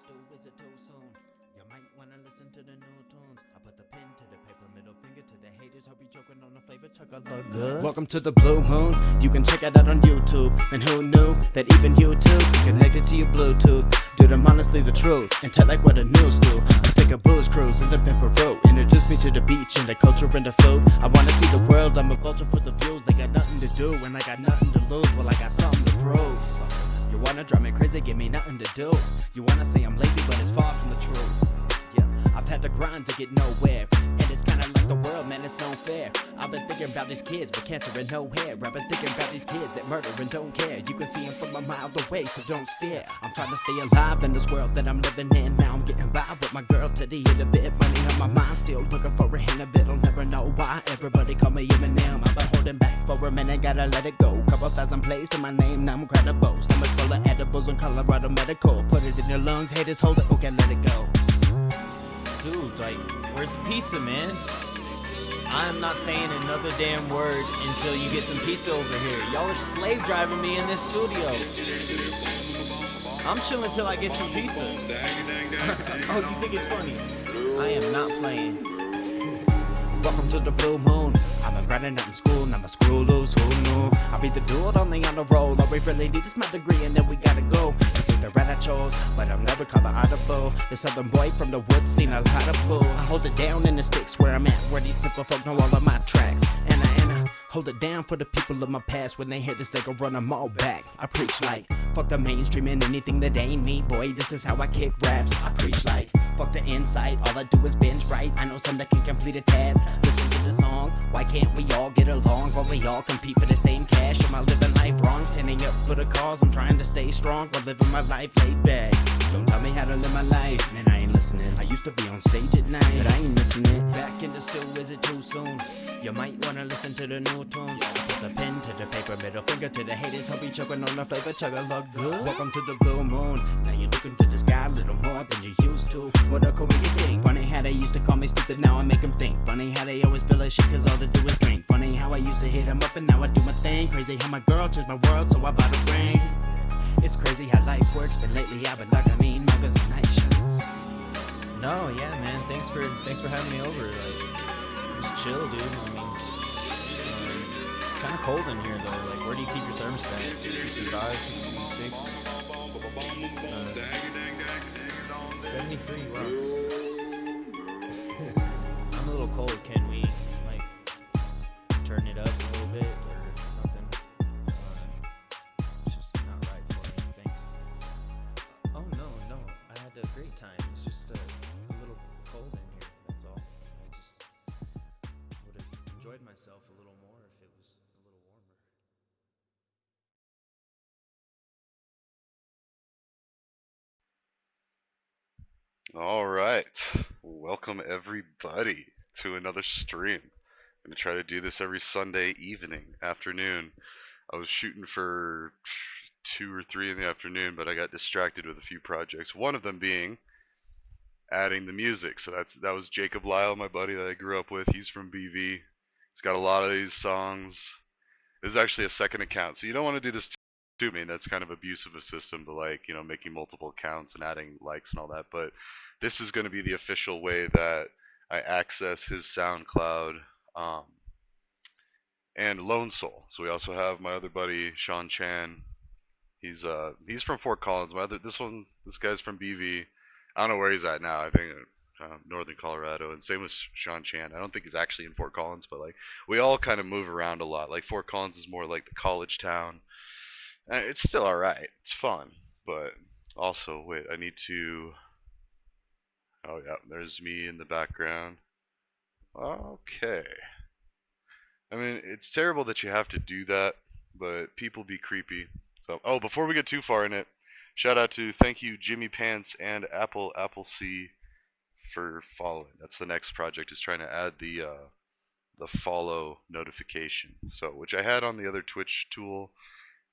stew, is it too soon? You might wanna listen to the new tunes. I put the pen to the paper, middle finger to the haters. Hope you choking on the flavor, chuck a look good. Welcome to the Blue Moon. You can check it out on YouTube. And who knew that even YouTube connected to your Bluetooth? Dude, I'm honestly the truth. And tell like what the news do. Let's take a booze cruise in the Pimper Road. Introduce me to the beach and the culture and the food. I wanna see the world. I'm a vulture for the views. They got nothing to do and I got nothing to lose. Well, I got something to prove. You wanna drive me crazy, give me nothing to do. You wanna say I'm lazy, but it's far from the truth. Yeah, I've had to grind to get nowhere. And it's kinda like the world, man, it's no fair. I've been thinking about these kids with cancer and no hair. I've been thinking about these kids that murder and don't care. You can see them from a mile away, so don't stare. I'm trying to stay alive in this world that I'm living in. Now I'm getting by with my girl to the end of it. Money on my mind, still looking for a hint of it. I'll never know why. Everybody call me Eminem. I've been holding back for a minute, gotta let it go. Couple thousand plays to my name, now I'm credible. Stomach full of edibles on Colorado Medical. Put it in your lungs, haters hold it, okay, let it go. Dude, like, where's the pizza, man? I'm not saying another damn word until you get some pizza over here. Y'all are slave driving me in this studio. I'm chilling till I get some pizza. Oh, you think it's funny? I am not playing. Welcome to the Blue Moon. I've been grinding out in school, now my screw loose, who knew? I'll be the dude only on the roll. All we really need is my degree and then we gotta go. It's either red I chose, but I'll never call the audible. The southern boy from the woods seen a lot of bull. I hold it down in the sticks where I'm at, where these simple folk know all of my tracks. And I hold it down for the people of my past. When they hear this, they gon' run them all back. I preach like, fuck the mainstream and anything that ain't me. Boy, this is how I kick raps. I preach like, fuck the insight, all I do is binge right. I know some that can complete a task. Listen to the song, why can't we all get along? While we all compete for the same cash. Am I living life wrong? Standing up for the cause, I'm trying to stay strong while living my life laid back. Don't tell me how to live my life, man, I ain't listening. I used to be on stage at night, but I ain't listening. Back in the stew, is it too soon? You might wanna listen to the new tunes. I put the pen to the paper, middle finger to the haters. Hope you choking on the flavor, chug a look good. Welcome to the Blue Moon. Now you're looking to the sky a little more than you used to. What a cool thing. Funny how they used to call me stupid, now I make them think. Funny how they always feel like shit cause all they do is drink. Funny how I used to hit them up and now I do my thing. Crazy how my girl changed my world, so I bought a ring. It's crazy how life works, but lately I've been like muggers and night shirts. No, yeah, man. Thanks for having me over. Like, just chill, dude. I mean, it's kind of cold in here though. Like, where do you keep your thermostat? 65, 66, 73. Wow. I'm a little cold. Can we like turn it up a little bit or something? It's just not right for me. Thanks. Oh no, I had a great time. It's just a little cold in here. That's all. I just would have enjoyed myself a little more if it was a little warmer. All right. Welcome everybody to another stream. I'm going to try to do this every Sunday evening, afternoon. I was shooting for 2 or 3 in the afternoon, but I got distracted with a few projects. One of them being adding the music. So that was Jacob Lyle, my buddy that I grew up with. He's from BV. He's got a lot of these songs. This is actually a second account, so you don't want to do this to me. That's kind of abusive of a system, but like, you know, making multiple accounts and adding likes and all that. But this is going to be the official way that I access his SoundCloud um, and Lone Soul. So we also have my other buddy Sean Chan. He's from Fort Collins. This guy's from BV. I don't know where he's at now. I think northern Colorado. And same with Sean Chan. I don't think he's actually in Fort Collins, but like we all kind of move around a lot. Like Fort Collins is more like the college town. It's still all right. It's fun, but also wait. I need to. Oh yeah, there's me in the background. Okay. I mean, it's terrible that you have to do that, but people be creepy. So, oh, before we get too far in it, shout out to thank you Jimmy Pants and Apple C for following. That's the next project, is trying to add the follow notification. So, which I had on the other Twitch tool,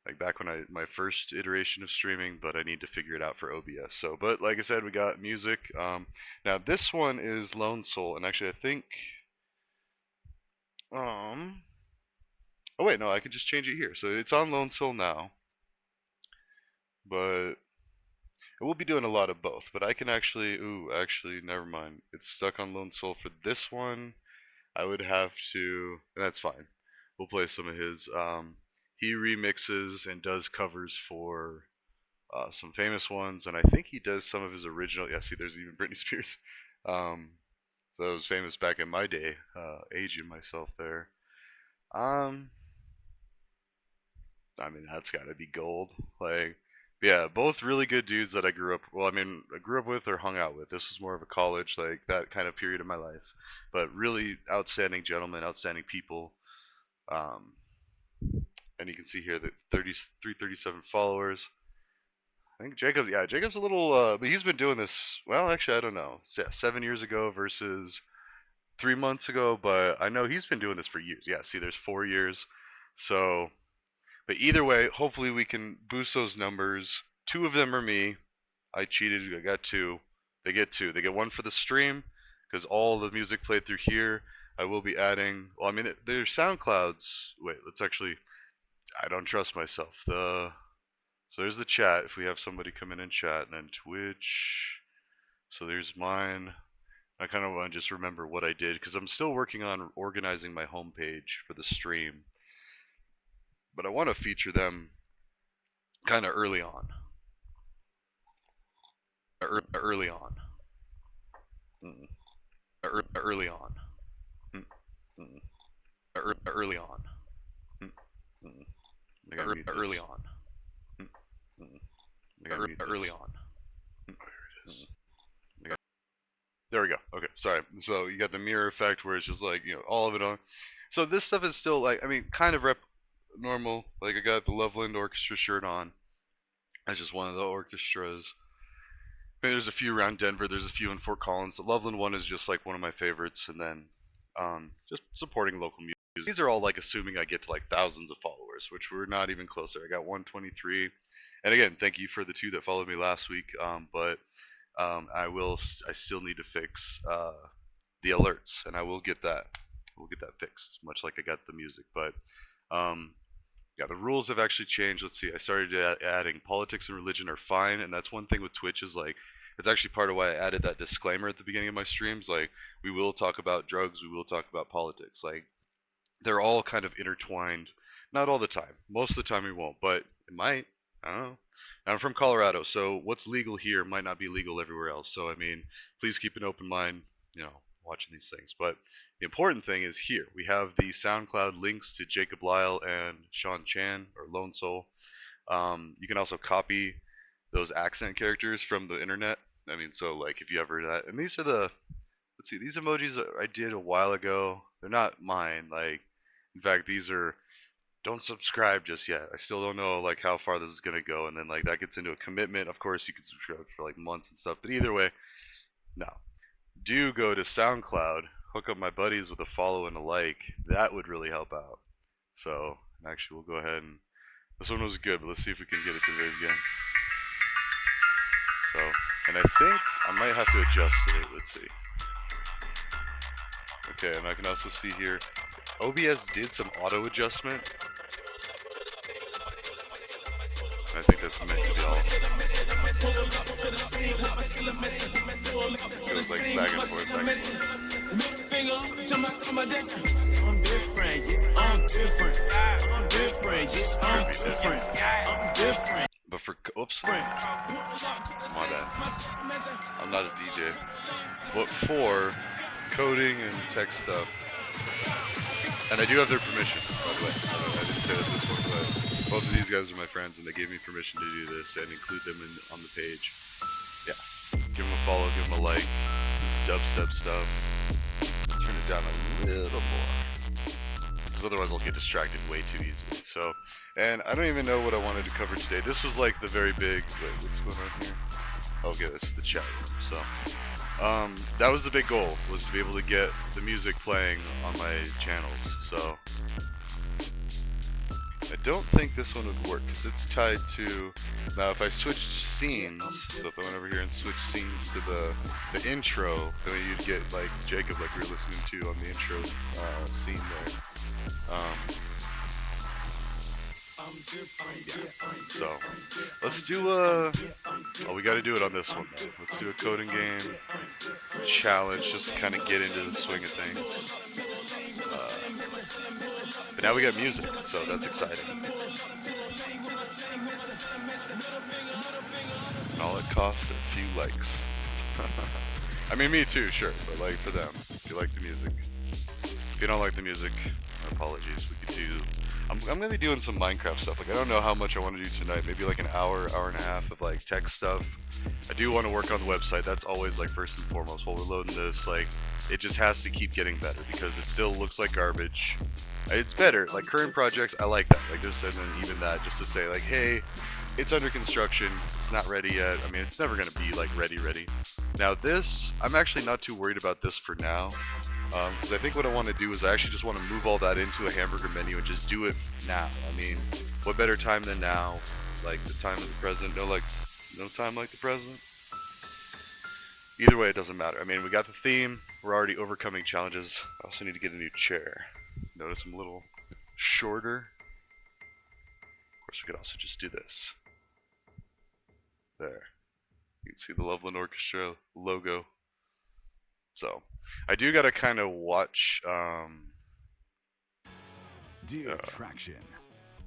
like back when my first iteration of streaming, but I need to figure it out for OBS. So, but like I said, we got music. Now this one is Lone Soul, and actually I think oh wait, no, I can just change it here. So it's on Lone Soul now, but we'll be doing a lot of both, but I can actually, actually, never mind. It's stuck on Lone Soul for this one. I would have to, and that's fine. We'll play some of his. He remixes and does covers for some famous ones, and I think he does some of his original. Yeah, see, there's even Britney Spears. Um, so it was famous back in my day, aging myself there. Um, I mean, that's got to be gold. Like, yeah, both really good dudes that I grew up. Well, I mean, I grew up with or hung out with. This was more of a college, like that kind of period of my life. But really outstanding gentlemen, outstanding people. Um, and you can see here that 337 followers. I think Jacob, yeah, Jacob's a little, but he's been doing this. Well, actually, I don't know. 7 years ago versus 3 months ago, but I know he's been doing this for years. Yeah, see, there's 4 years. So, but either way, hopefully we can boost those numbers. Two of them are me. I cheated. I got two. They get two. They get one for the stream because all the music played through here. I will be adding. Well, I mean, there's SoundClouds. Wait, let's actually. I don't trust myself. So there's the chat. If we have somebody come in and chat, and then Twitch. So there's mine. I kind of want to just remember what I did because I'm still working on organizing my homepage for the stream. But I want to feature them kind of early on. Early on. Early on. Early on. Early on. Early on. There we go. Okay, sorry. So you got the mirror effect where it's just like, all of it on. So this stuff is still like, I mean, kind of normal. Like I got the Loveland Orchestra shirt on. That's just one of the orchestras. I mean, there's a few around Denver. There's a few in Fort Collins. The Loveland one is just like one of my favorites. And then just supporting local music. These are all like assuming I get to like thousands of followers, which we're not even closer. I got 123. And again, thank you for the 2 that followed me last week. But I still need to fix the alerts, and I will get that. We'll get that fixed, much like I got the music. But yeah, the rules have actually changed. Let's see. I started adding politics and religion are fine, and that's one thing with Twitch is like it's actually part of why I added that disclaimer at the beginning of my streams. Like we will talk about drugs, we will talk about politics. Like they're all kind of intertwined. Not all the time. Most of the time we won't, but it might. I don't know. I'm from Colorado, so what's legal here might not be legal everywhere else. So I mean, please keep an open mind, watching these things. But the important thing is here we have the SoundCloud links to Jacob Lyle and Sean Chan or Lone Soul. You can also copy those accent characters from the internet. I mean, so like if you ever that, and these are let's see, these emojis I did a while ago. They're not mine. Like, in fact, these are. Don't subscribe just yet. I still don't know like how far this is gonna go, and then like that gets into a commitment. Of course, you can subscribe for like months and stuff, but either way, no. Do go to SoundCloud, hook up my buddies with a follow and a like. That would really help out. So actually, we'll go ahead and this one was good, but let's see if we can get it to the very beginning. So, and I think I might have to adjust it. Let's see. Okay, and I can also see here, OBS did some auto adjustment. I think that's meant to be all. It goes like back and forth, back and forth. I'm different. But for, oops, my bad. I'm not a DJ. But for coding and tech stuff, and I do have their permission, by the way. I didn't say that this one, but both of these guys are my friends, and they gave me permission to do this and include them on the page. Yeah, give them a follow, give them a like. This is dubstep stuff. Turn it down a little more, because otherwise I'll get distracted way too easily. So, and I don't even know what I wanted to cover today. This was like the very big. Wait, what's going on here? Okay, this is the chat room. So. That was the big goal, was to be able to get the music playing on my channels, so I don't think this one would work, because it's tied to, now if I switched scenes, so if I went over here and switched scenes to the intro, then you'd get like Jacob, like we were listening to on the intro scene there. Yeah. So let's do Oh, we got to do it on this one, man. Let's do a coding game challenge just to kind of get into the swing of things. But now we got music, so that's exciting. And all it costs a few likes. I mean, me too, sure, but like for them, if you like the music. If you don't like the music, apologies. We could do. I'm gonna be doing some Minecraft stuff. Like I don't know how much I want to do tonight. Maybe like an hour and a half of like tech stuff. I do want to work on the website. That's always like first and foremost while we're loading this. Like it just has to keep getting better because it still looks like garbage. It's better. Like current projects, I like that. Like this and then even that, just to say like, hey, it's under construction. It's not ready yet. I mean, it's never gonna be like ready. Now this, I'm actually not too worried about this for now. Because I think what I want to do is I actually just want to move all that into a hamburger menu and just do it now. I mean, what better time than now? Like the time of the present. No time like the present. Either way, it doesn't matter. I mean, we got the theme. We're already overcoming challenges. I also need to get a new chair. Notice I'm a little shorter. Of course, we could also just do this. There. You can see the Loveland Orchestra logo. So, I do gotta kind of watch, Dear Traction,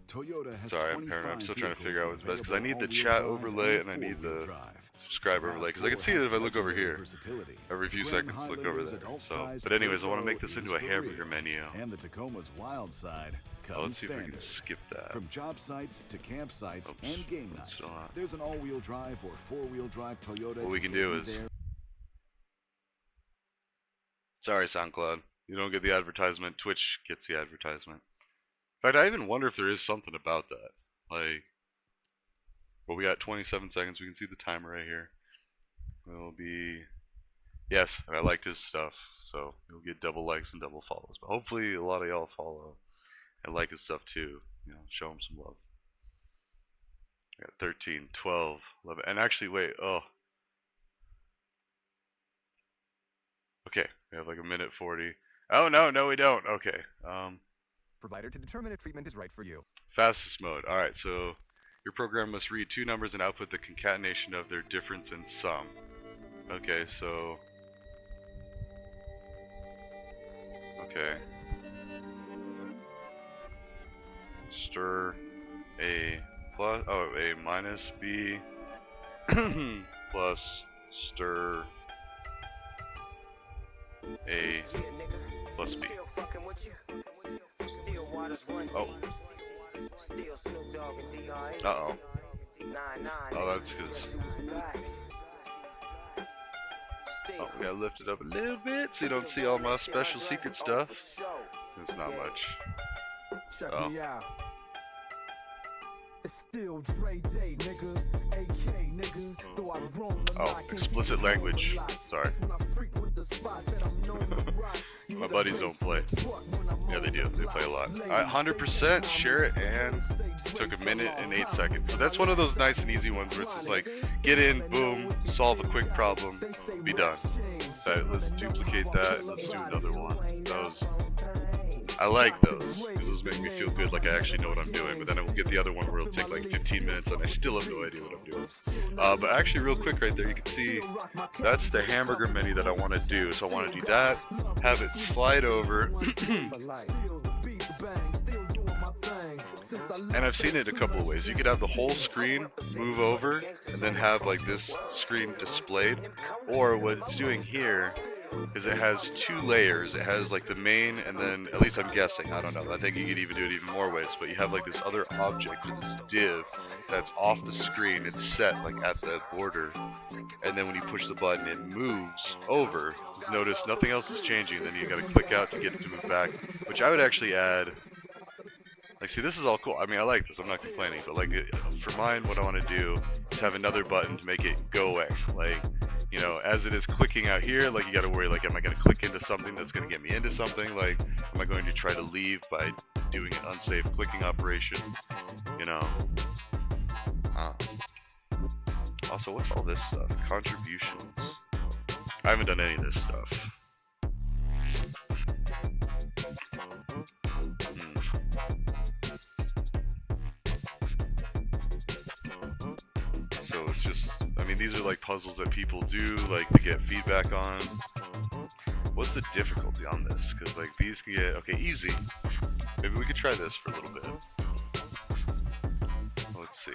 Toyota has sorry, I'm still trying to figure out what's best, because I need the chat overlay and I need the subscribe overlay, because I can see it if I look over here. Every few seconds, look over there. So, but anyways, I want to make this into a hamburger menu. And the Tacoma's wild side. Oh, let's see if we can skip that. From job sites to campsites and game nights, there's an all-wheel drive or four-wheel drive Toyota. What we can do is... Sorry, SoundCloud. You don't get the advertisement. Twitch gets the advertisement. In fact, I even wonder if there is something about that. Like, well, we got 27 seconds. We can see the timer right here. It'll be... Yes, I liked his stuff, so you'll get double likes and double follows. But hopefully a lot of y'all follow and like his stuff too. You know, show him some love. I got 13, 12, 11. And actually, wait, oh. Okay, we have like a minute 40. Oh, no, we don't. Okay. Provider to determine if treatment is right for you. Fastest mode. Alright, so your program must read two numbers and output the concatenation of their difference in sum. Okay, so... Okay. Stir A plus... Oh, A minus B plus stir A plus B. Oh. Uh-oh. Oh, that's because... Oh, we gotta lift it up a little bit so you don't see all my special secret stuff. It's not much. Oh. It's still Dre Day, nigga. AK, nigga. Though I roam the Oh, explicit language. Sorry. My buddies don't play. Yeah, they do. They play a lot. Alright, 100%, share it, and took a minute and 8 seconds. So that's one of those nice and easy ones where it's just like, get in, boom, solve a quick problem, be done. Alright, let's duplicate that, let's do another one. Those, I like those, because those make me feel good, like I actually know what I'm doing, but then I will get the other one where it'll take like 15 minutes and I still have no idea what I'm doing. But actually real quick right there, you can see that's the hamburger menu that I want to do. So I want to do that, have it slide over, and I've seen it a couple of ways. You could have the whole screen move over and then have like this screen displayed, or what it's doing here is it has two layers. It has like the main, and then, at least I'm guessing, I don't know, I think you could even do it even more ways, but you have like this other object, this div that's off the screen. It's set like at the border, and then when you push the button it moves over. Just notice nothing else is changing, and then you gotta click out to get it to move back, which I would actually add. Like, see, this is all cool. I mean, I like this. I'm not complaining. But, like, for mine, what I want to do is have another button to make it go away. Like, you know, as it is clicking out here, like, you got to worry, like, am I going to click into something that's going to get me into something? Like, am I going to try to leave by doing an unsafe clicking operation? You know? Also, what's all this stuff? Contributions. I haven't done any of this stuff. So it's just, I mean, these are like puzzles that people do, like to get feedback on. What's the difficulty on this? Because like these can get, okay, easy. Maybe we could try this for a little bit. Let's see.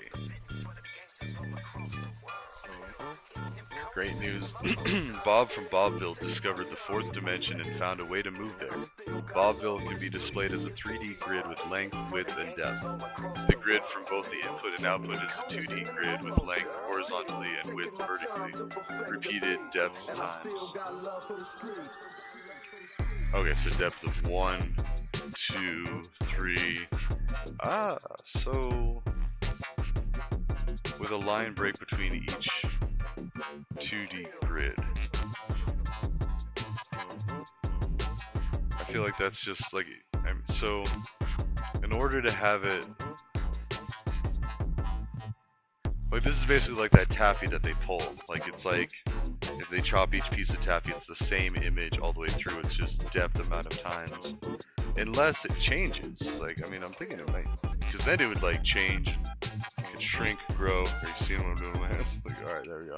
Great news. Bob from Bobville discovered the fourth dimension and found a way to move there. Bobville can be displayed as a 3D grid with length, width, and depth. The grid from both the input and output is a 2D grid with length horizontally and width vertically, repeated depth times. Okay, so depth of 1, 2, 3. So with a line break between each 2D grid. I feel like that's just like, so in order to have it, like this is basically like that taffy that they pull. Like it's like, if they chop each piece of taffy, it's the same image all the way through. It's just depth amount of times. Unless it changes. Like, I mean, I'm thinking it might, because then it would like change. It could shrink, grow. Are you seeing what I'm doing with my hands? Like, alright, there we go.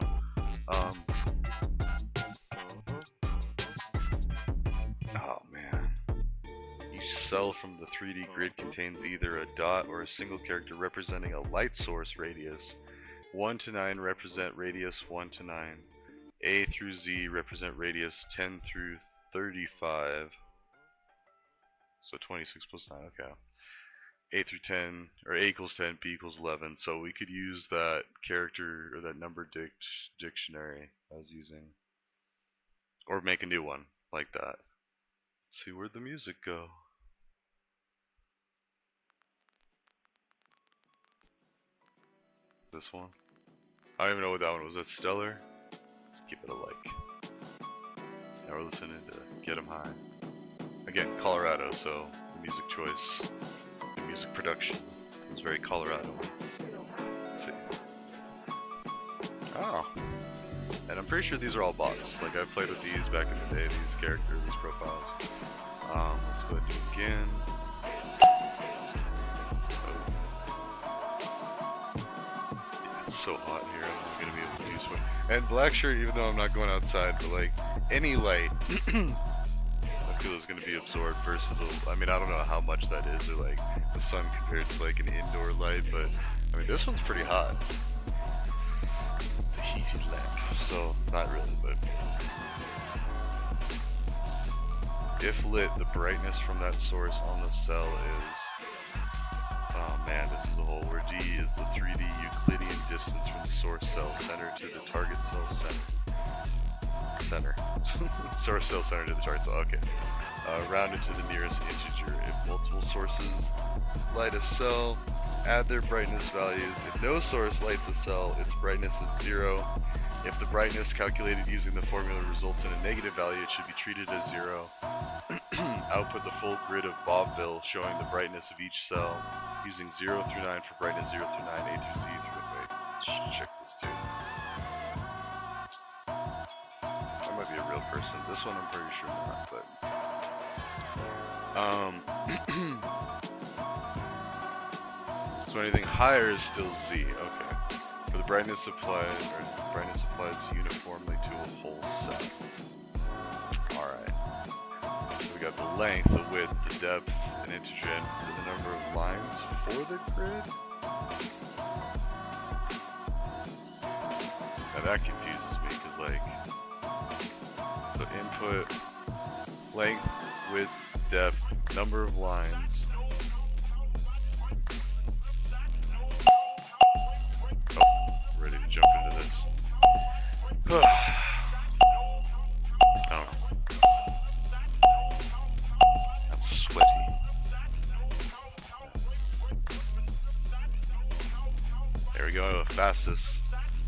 Oh man. Each cell from the 3D grid contains either a dot or a single character representing a light source radius. 1 to 9 represent radius 1 to 9. A through Z represent radius 10 through 35. So 26 plus 9, okay. A through 10, or A equals 10, B equals 11. So we could use that character, or that number dictionary I was using. Or make a new one, like that. Let's see, where'd the music go? This one? I don't even know what that one was. That Stellar? Let's give it a like. Now we're listening to Get 'Em High. Again, Colorado, so the music choice, the music production is very Colorado. Let's see. Oh. And I'm pretty sure these are all bots. Like, I've played with these back in the day, these characters, these profiles. Let's go ahead and do it again. Yeah, it's so hot here, I'm not going to be able to use one. And black shirt, even though I'm not going outside, but like, any light, I feel is going to be absorbed versus, I mean, I don't know how much that is, or like, the sun compared to like an indoor light, but, I mean, this one's pretty hot. It's a heated lamp, so, not really, but... If lit, the brightness from that source on the cell is... Oh man, this is a whole where D is the 3D Euclidean distance from the source cell center to the target cell center. Source cell center to the target cell, okay. Rounded to the nearest integer. If multiple sources light a cell, add their brightness values. If no source lights a cell, its brightness is 0. If the brightness calculated using the formula results in a negative value, it should be treated as 0. Output the full grid of Bobville showing the brightness of each cell using 0 through 9 for brightness 0 through 9, A through Z through, wait, let's check this too. That might be a real person. This one I'm pretty sure not, but... So anything higher is still Z, okay. For the brightness applied, or brightness applies uniformly to a whole set. Alright. So we got the length, the width, the depth, an integer, and the number of lines for the grid. Now that confuses me, because like, so input, length, width, depth, number of lines. Ready to jump into this. I don't know. I'm sweaty. There we go, fastest.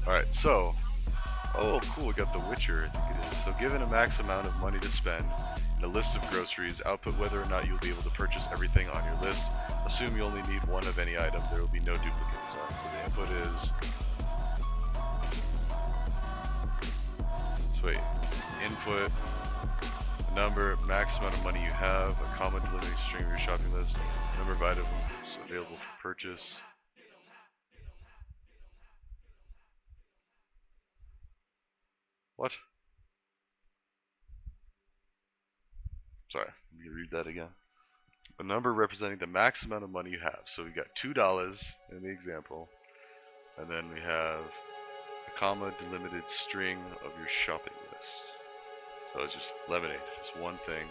Alright, so. Oh, cool, we got The Witcher, I think it is. So, given a max amount of money to spend and a list of groceries, output whether or not you'll be able to purchase everything on your list. Assume you only need one of any item, there will be no duplicates. Alright, so the input is. So wait, input, number, max amount of money you have, a common limiting string of your shopping list, number of items available for purchase. What? Sorry, let me read that again. A number representing the max amount of money you have. So we got $2 in the example, and then we have a comma delimited string of your shopping list. So it's just lemonade, just one thing.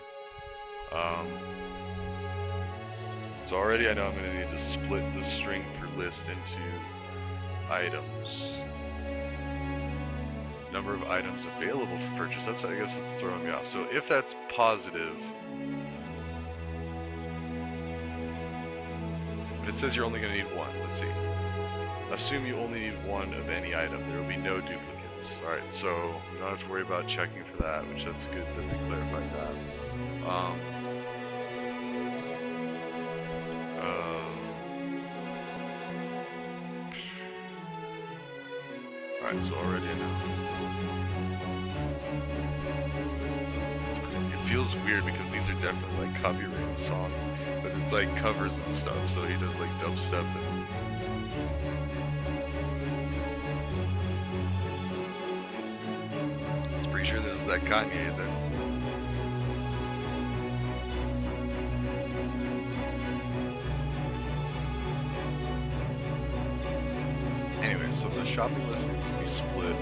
So already I know I'm going to need to split the string for list into items. Number of items available for purchase. That's, I guess, what's throwing me off. So if that's positive, but it says you're only going to need one. Let's see. Assume you only need one of any item. There will be no duplicates. Alright, so we don't have to worry about checking for that, which that's good that we clarified that. Alright, so already I know. It feels weird because these are definitely like copyrighted songs, but it's like covers and stuff, so he does like dubstep and... I was pretty sure this is that Kanye that... Anyway, so the shopping list needs to be split.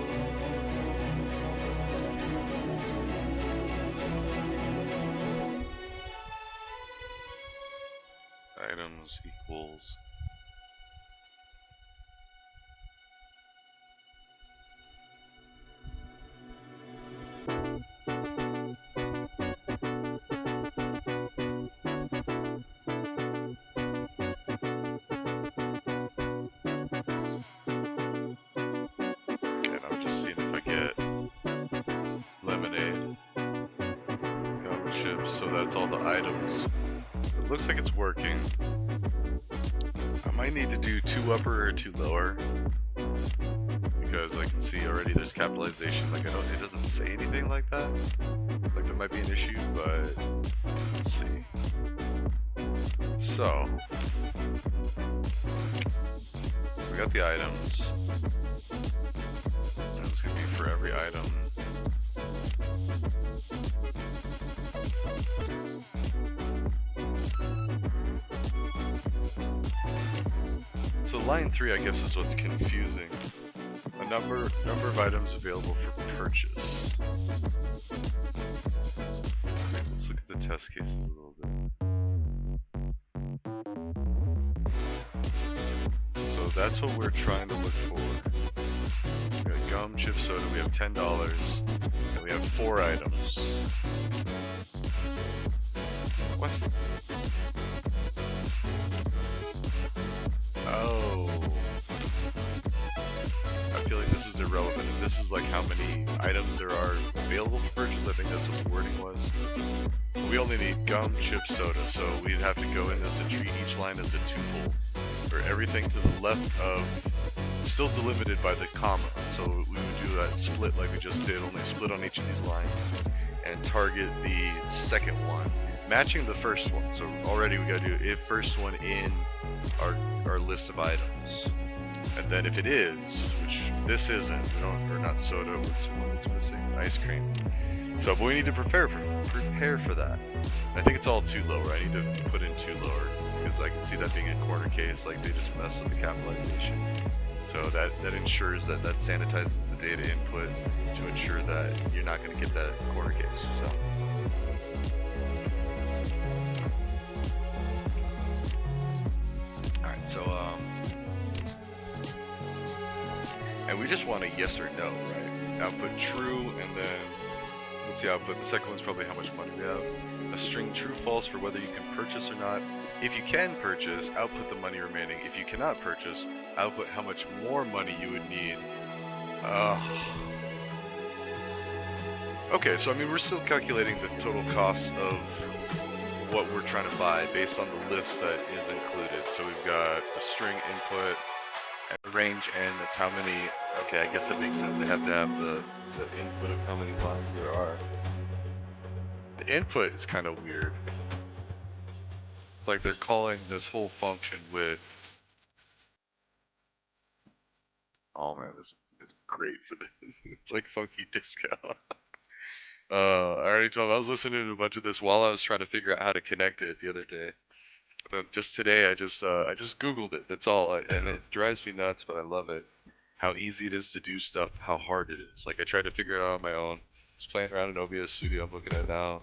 Items equals... So that's all the items. So it looks like it's working. I might need to do 2 upper or 2 lower, because I can see already there's capitalization. Like it doesn't say anything like that. Like there might be an issue, but let's see. So we got the items. That's gonna be for every item. So line 3, I guess, is what's confusing. A number of items available for purchase. Okay, let's look at the test cases a little bit. So that's what we're trying to look for. We got gum, chip, soda. We have $10, and we have 4 items. What? Oh. I feel like this is irrelevant. This is like how many items there are available for purchase. I think that's what the wording was. We only need gum, chip, soda, so we'd have to go in as a treat each line as a tuple. For everything to the left of, still delimited by the comma. So we would do that split like we just did, only split on each of these lines, and target the second one, matching the first one. So already we gotta do if first one in our list of items, and then if it is, which this isn't, or not soda, what's the one that's missing? Ice cream. So, but we need to prepare for that. I think it's all 2 lower. I need to put in 2 lower because I can see that being a corner case. Like they just mess with the capitalization. So that ensures that sanitizes the data input to ensure that you're not going to get that corner case. So. So, and we just want a yes or no, right? Output true, and then, what's the output? The second one's probably how much money we have. A string true, false for whether you can purchase or not. If you can purchase, output the money remaining. If you cannot purchase, output how much more money you would need. Okay, so I mean, we're still calculating the total cost of what we're trying to buy based on the list that is included. So we've got the string input and the range n, that's how many, okay, I guess that makes sense. They have to have the input of how many lines there are. The input is kind of weird. It's like they're calling this whole function with Oh man, this is great for this. It's like funky disco. I already told him I was listening to a bunch of this while I was trying to figure out how to connect it the other day. But just today, I just Googled it. That's all, and it drives me nuts, but I love it. How easy it is to do stuff, how hard it is. Like I tried to figure it out on my own. Just playing around in OBS Studio. I'm looking at it now.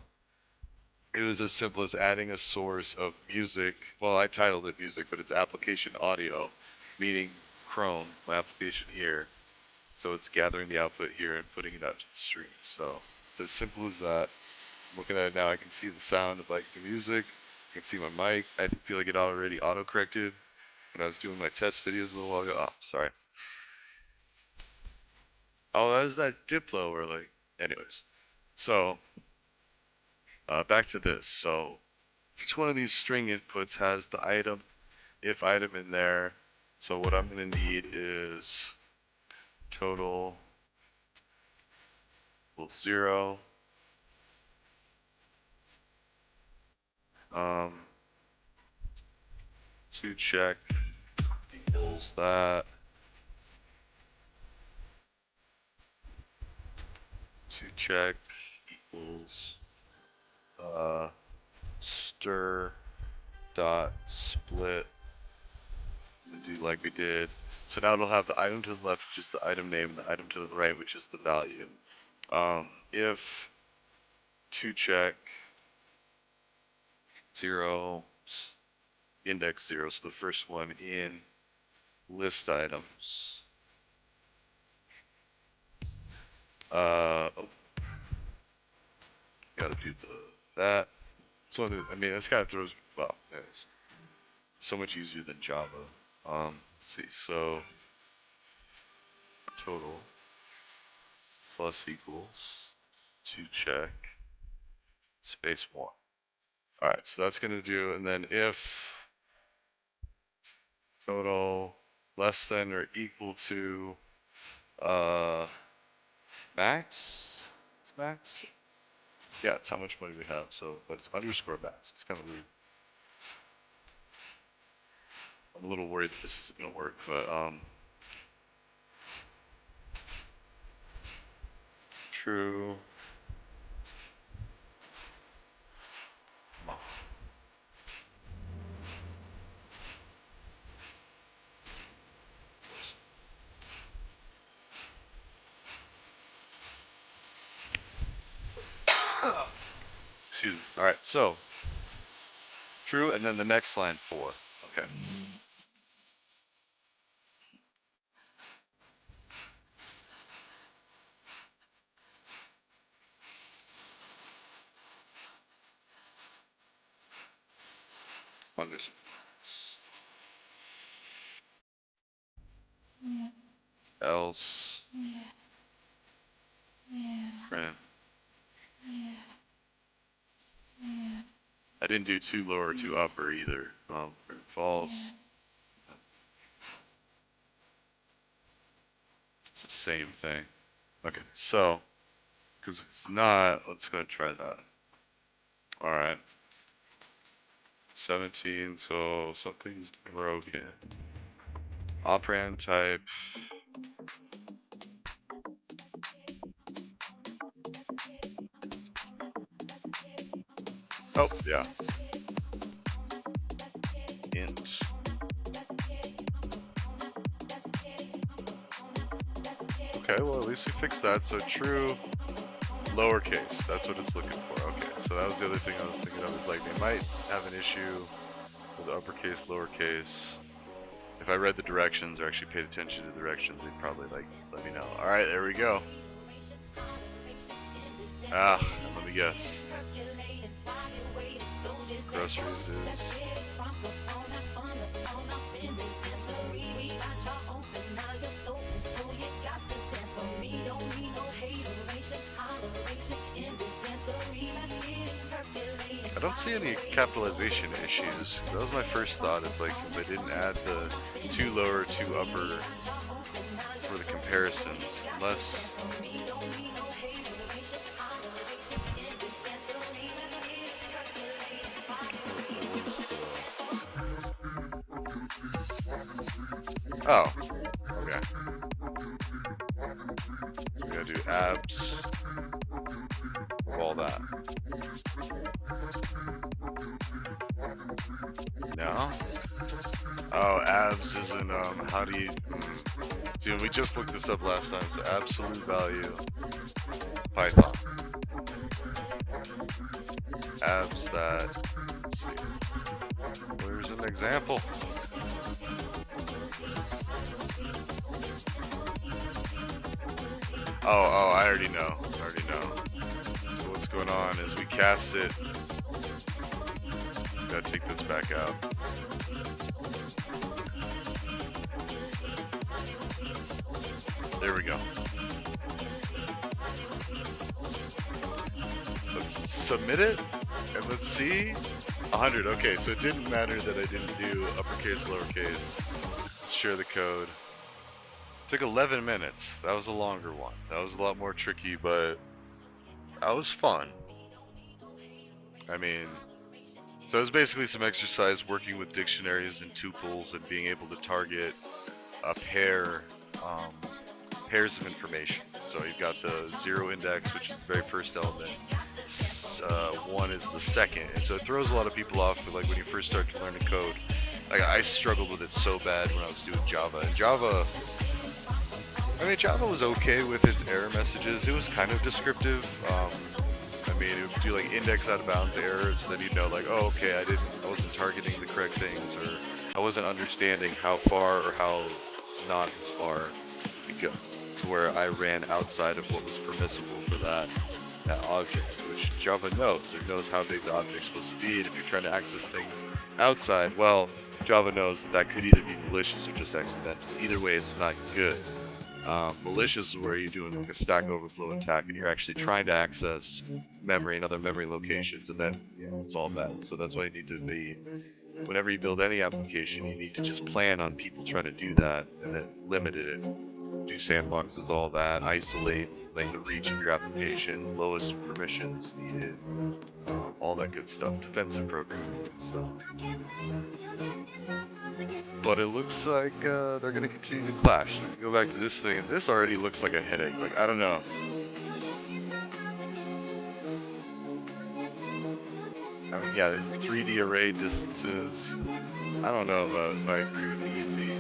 It was as simple as adding a source of music. Well, I titled it music, but it's application audio, meaning Chrome, my application here. So it's gathering the output here and putting it out to the stream. So it's as simple as that. I'm looking at it now. I can see the sound of like the music. I can see my mic. I feel like it already auto-corrected when I was doing my test videos a little while ago. Oh, sorry. Oh, that was that Diplo or like, anyways. So, back to this. So, each one of these string inputs has the item, if item in there. So what I'm gonna need is total equals 0. To check equals that. To check equals stir dot split and do like we did. So now it'll have the item to the left, which is the item name, and the item to the right, which is the value. If to check 0 index 0, so the first one in list items. Oh, gotta do that. So I mean, this kind of throws. Well, it's so much easier than Java. Let's see. So total plus equals to check space 1. All right, so that's gonna do, and then if total less than or equal to max. It's max. Yeah, it's how much money we have. So, but it's underscore max. It's kind of weird. I'm a little worried that this isn't gonna work, but true. Excuse me. All right, so true, and then the next line 4. Okay. Underscore. Else. Print. I didn't do too low or too upper either. Print false. It's the same thing. Okay, so because it's not, let's go and try that. All right. 17, so something's broken. Operand type. Oh, yeah. Int. Okay, well at least we fixed that. So true, lowercase. That's what it's looking for. Okay, so that was the other thing I was thinking of. Is like they might have an issue with uppercase, lowercase. If I read the directions or actually paid attention to the directions, they'd probably like let me know. All right, there we go. And let me guess. Groceries is. I don't see any capitalization issues. That was my first thought. It's like since I didn't add the 2 lower, 2 upper for the comparisons, unless. Oh, okay. So we gotta do abs of all that. No? Oh, abs isn't, how do you... Dude, we just looked this up last time, so absolute value, Python. Abs that, let's see, where's an example? Oh, I already know, So what's going on is we cast it, gotta take this back out. There we go. Let's submit it, and let's see. 100, okay, so it didn't matter that I didn't do uppercase, lowercase. Let's share the code. Took 11 minutes. That was a longer one. That was a lot more tricky, but that was fun. I mean, so it was basically some exercise working with dictionaries and tuples and being able to target a pairs of information. So you've got the 0 index, which is the very first element. 1 is the second, and so it throws a lot of people off. Like when you first start to learn to code, like I struggled with it so bad when I was doing Java. And Java was okay with its error messages. It was kind of descriptive. I mean, it would do like index out of bounds errors, and then you'd know like, oh, okay, I wasn't targeting the correct things, or I wasn't understanding how far or how not far to go, to where I ran outside of what was permissible for that object, which Java knows. It knows how big the object's supposed to be, and if you're trying to access things outside, well, Java knows that could either be malicious or just accidental. Either way, it's not good. Malicious is where you're doing like a Stack Overflow attack, and you're actually trying to access memory and other memory locations, and then it's all bad. So that's why you need to be, whenever you build any application, you need to just plan on people trying to do that, and then limit it. Do sandboxes, all that, isolate like the reach of your application, lowest permissions needed, all that good stuff, defensive programming stuff. But it looks like they're gonna continue to clash. So go back to this thing, and this already looks like a headache. Like, I don't know. I mean, yeah, this 3D array distances. I don't know if I agree with easy.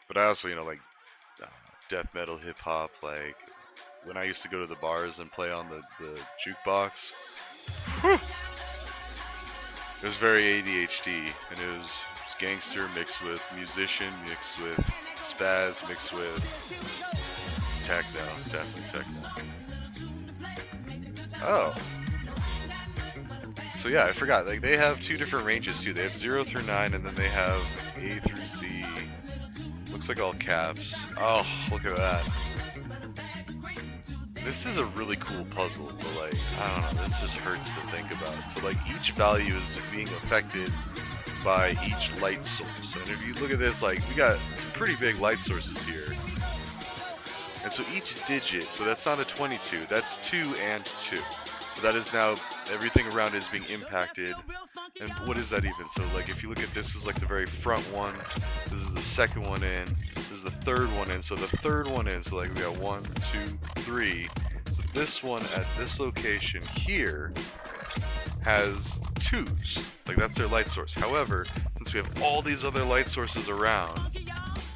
But I also, you know, like death metal, hip hop. Like when I used to go to the bars and play on the jukebox, it was very ADHD, and it was gangster mixed with musician, mixed with spaz, mixed with techno, definitely techno. Oh. So yeah, I forgot. Like they have two different ranges too. They have 0 through 9, and then they have A through Z. Looks like all caps. Oh, look at that. This is a really cool puzzle, but like, I don't know, this just hurts to think about. So like each value is being affected by each light source. And if you look at this, like we got some pretty big light sources here. And so each digit, so that's not a 22, that's 2 and 2. So that is now, everything around it is being impacted. And what is that even? So like if you look at this is like the very front one, this is the second one in, this is the third one in, so the third one in, so like we got 1, 2, 3. So this one at this location here has 2s, like that's their light source. However, since we have all these other light sources around,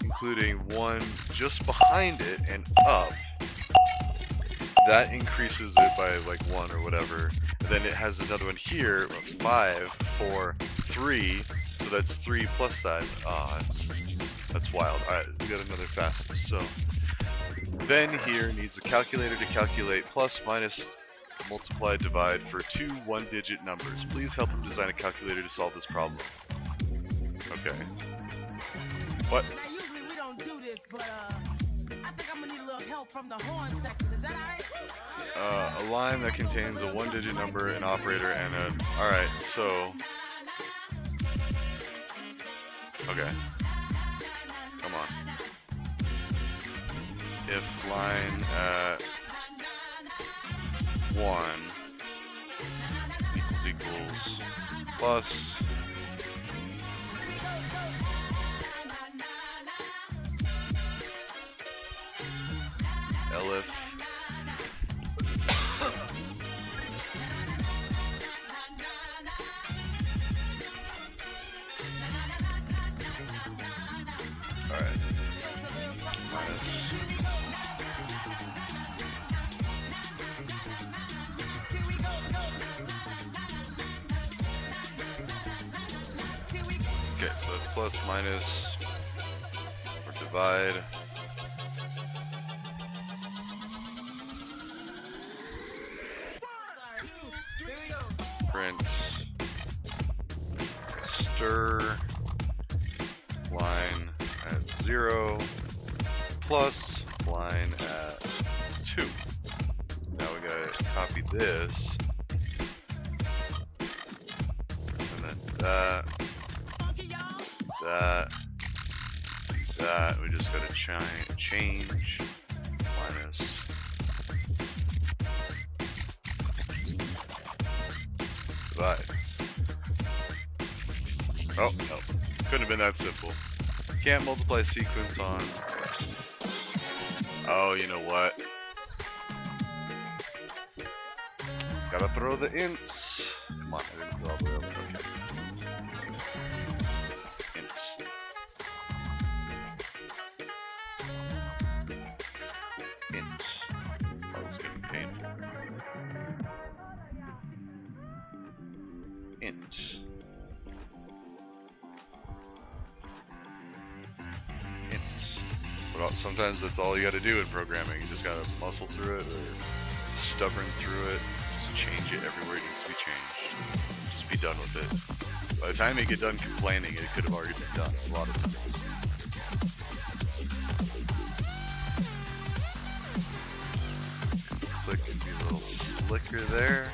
including one just behind it and up, that increases it by like 1 or whatever. And then it has another one here, 5, 4, 3. So that's 3 plus that. Oh, that's wild. Alright, we got another fastest. So Ben here needs a calculator to calculate plus, minus, multiply, divide for 2 one-digit numbers. Please help him design a calculator to solve this problem. Okay. What? Now usually we don't do this, but I think I'm gonna need a little help from the horn section. Is that alright? A line that contains a one-digit number, an operator, and a... Alright, so... Okay. Come on. If line at 1 equals plus... elif alright minus okay, so that's plus, minus, or divide. Print stir line at 0 plus line at 2. Now we gotta copy this, and then that. We just gotta change minus. Divide. Oh, no. Couldn't have been that simple. Can't multiply sequence on... Oh, you know what? Gotta throw the ints. Come on, I didn't go all the way up. Okay. Ints. Int. Oh, this is gonna be painful. Int. But sometimes that's all you gotta do in programming. You just gotta muscle through it or stubborn through it. Just change it everywhere it needs to be changed. Just be done with it. By the time you get done complaining, it could have already been done a lot of times. Click and be a little slicker there.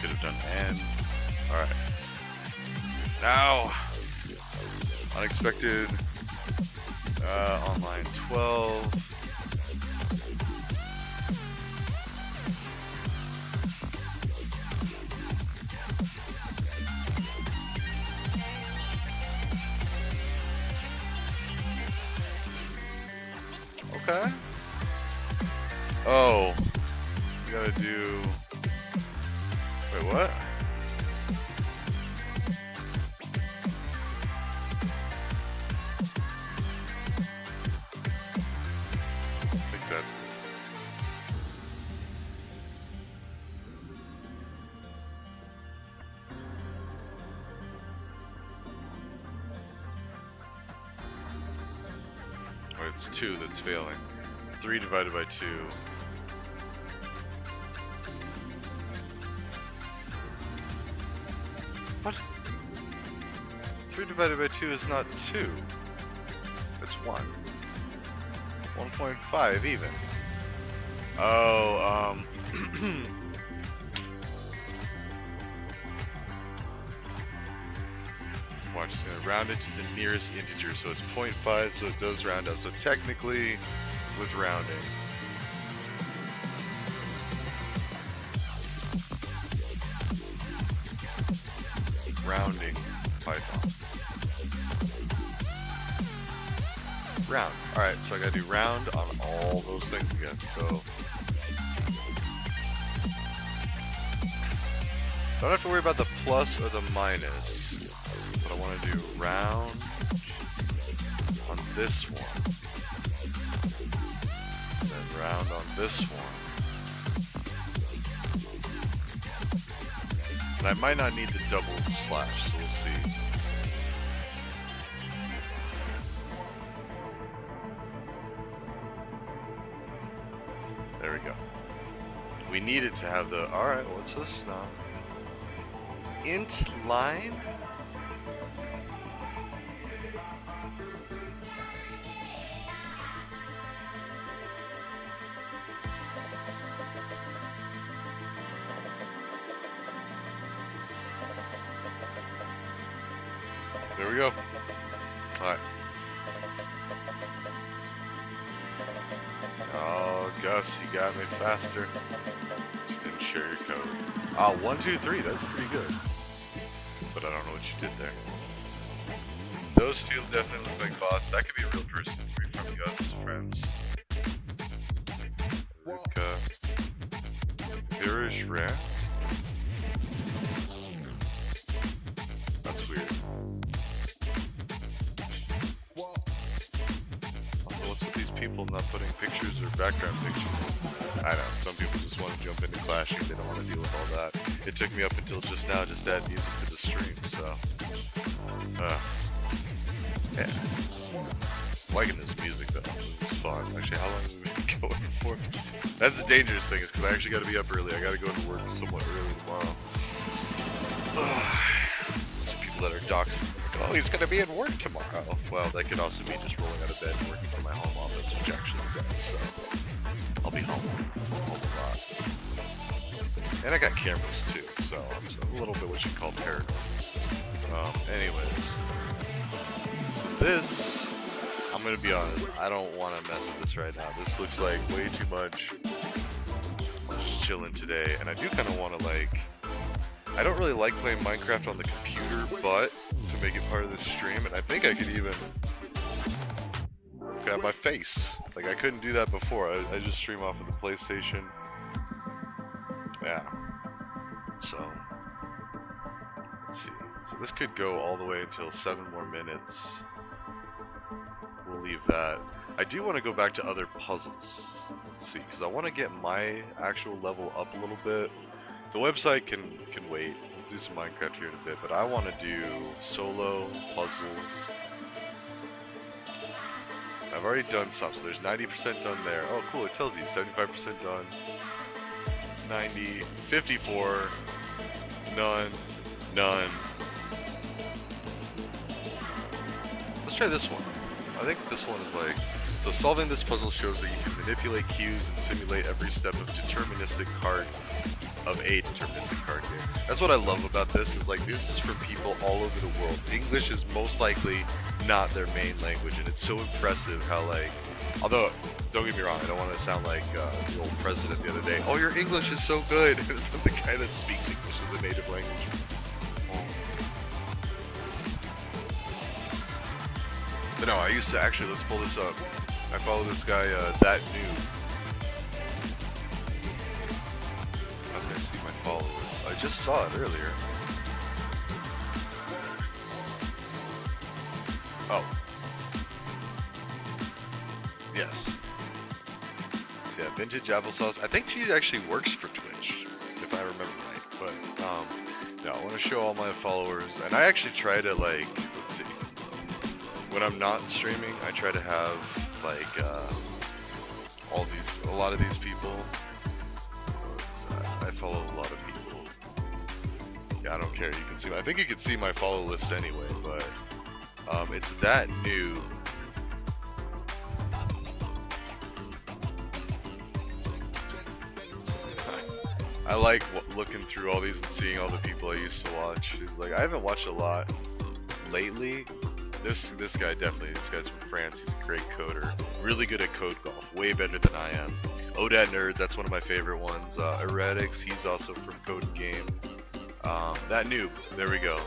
Could have done N. Alright. Now, unexpected on line 12. Okay. Oh, we gotta do. Wait, what? It's 2 that's failing. 3 divided by 2. What? 3 divided by 2 is not 2. It's 1. 1.5 even. Oh, watch, it's gonna round it to the nearest integer, so it's 0.5, so it does round up. So technically, with rounding, rounding Python. Round. Alright, so I gotta do round on all those things again. So don't have to worry about the plus or the minus, but I want to do round on this one, and then round on this one. And I might not need the double slash, so we'll see. There we go. We needed to have the, alright, what's this now? Int line? There we go. Alright. Oh, Gus, you got me faster. Just didn't share your code. Ah, 1, 2, 3, that's pretty good. But I don't know what you did there. Those two definitely look like bots. That could be a real person from Gus, friends. Irish Rare? That's weird. Also, what's with these people not putting pictures or background pictures? I know, some people just want to jump into clashing, they don't want to deal with all that. It took me up until just now just to add music to the stream, so... yeah. Liking this music though, this is fun. Actually, how long have we been going for? That's the dangerous thing, is because I actually got to be up early. I got to go to work somewhat early tomorrow. Some people that are doxing, like, oh, he's going to be at work tomorrow. Well, that could also mean just rolling out of bed and working from my home office, which actually does, so... I'll be home a lot. And I got cameras too, so I'm a little bit what you call paranoid. Anyways. So this, I'm gonna be honest, I don't want to mess with this right now. This looks like way too much. I'm just chilling today, and I do kind of want to like... I don't really like playing Minecraft on the computer, but to make it part of this stream, and I think I could even... at my face. Like, I couldn't do that before. I just stream off of the PlayStation. Yeah. So, let's see. So this could go all the way until 7 more minutes. We'll leave that. I do want to go back to other puzzles. Let's see, because I want to get my actual level up a little bit. The website can wait. We'll do some Minecraft here in a bit, but I want to do solo puzzles. I've already done some, so there's 90% done there. Oh, cool, it tells you 75% done, 90, 54, none, none. Let's try this one. I think this one is like, so solving this puzzle shows that you can manipulate cues and simulate every step of a deterministic card game. That's what I love about this, is like, this is from people all over the world. English is most likely not their main language, and it's so impressive how, like, although, don't get me wrong, I don't want to sound like the old president the other day, oh, your English is so good, the guy that speaks English is a native language. But no, I used to actually, let's pull this up. I follow this guy, That Noob. How did I see my followers? I just saw it earlier. Oh. Yes. So yeah, Vintage Applesauce. I think she actually works for Twitch, if I remember right. But, no, I want to show all my followers. And I actually try to, like, let's see. when I'm not streaming, I try to have like a lot of these people. I follow a lot of people. Yeah, I don't care. You can see. I think you can see my follow list anyway, but it's that new. I like looking through all these and seeing all the people I used to watch. It's like I haven't watched a lot lately. This guy definitely. This guy's from France. He's a great coder. Really good at code golf. Way better than I am. Odad Nerd. That's one of my favorite ones. Eretics. He's also from Code and Game. That noob. There we go.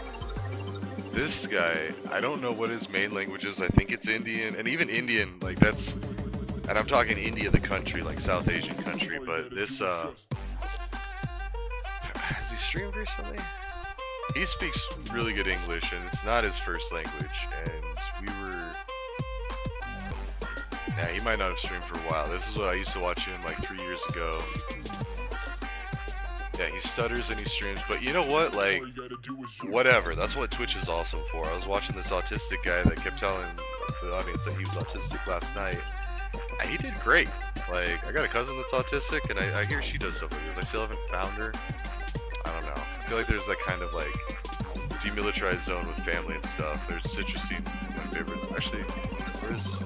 This guy. I don't know what his main language is. I think it's Indian. And even Indian. Like that's. And I'm talking India, the country, like South Asian country. But this. Has he streamed recently? He speaks really good English, and it's not his first language, and we were... Yeah, he might not have streamed for a while. This is what I used to watch him like 3 years ago. Yeah, he stutters and he streams, but you know what? Like, whatever. That's what Twitch is awesome for. I was watching this autistic guy that kept telling the audience that he was autistic last night. And he did great. Like, I got a cousin that's autistic, and I hear she does stuff like this. I still haven't found her. I don't know. I feel like there's that kind of like demilitarized zone with family and stuff. There's citrusine, my favorites. Actually, where's I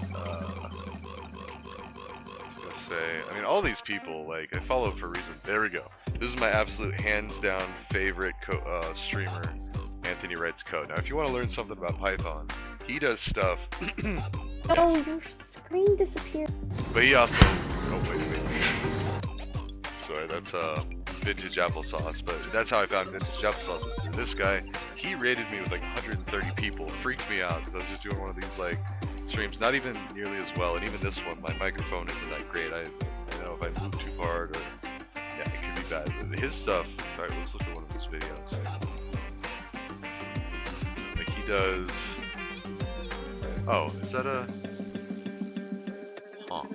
was gonna say, I mean, all these people, like, I follow for a reason. There we go. This is my absolute hands down favorite streamer, Anthony Writes Code. Now, if you want to learn something about Python, he does stuff. Oh, your screen disappeared. But he also, oh wait. Sorry, that's vintage applesauce, but that's how I found vintage applesauce. Is through this guy. He rated me with like 130 people. Freaked me out because I was just doing one of these like streams, not even nearly as well. And even this one, my microphone isn't that great. I know if I move too hard or yeah, it could be bad. His stuff. In fact, let's look at one of his videos. Like he does. Oh, is that a? Huh.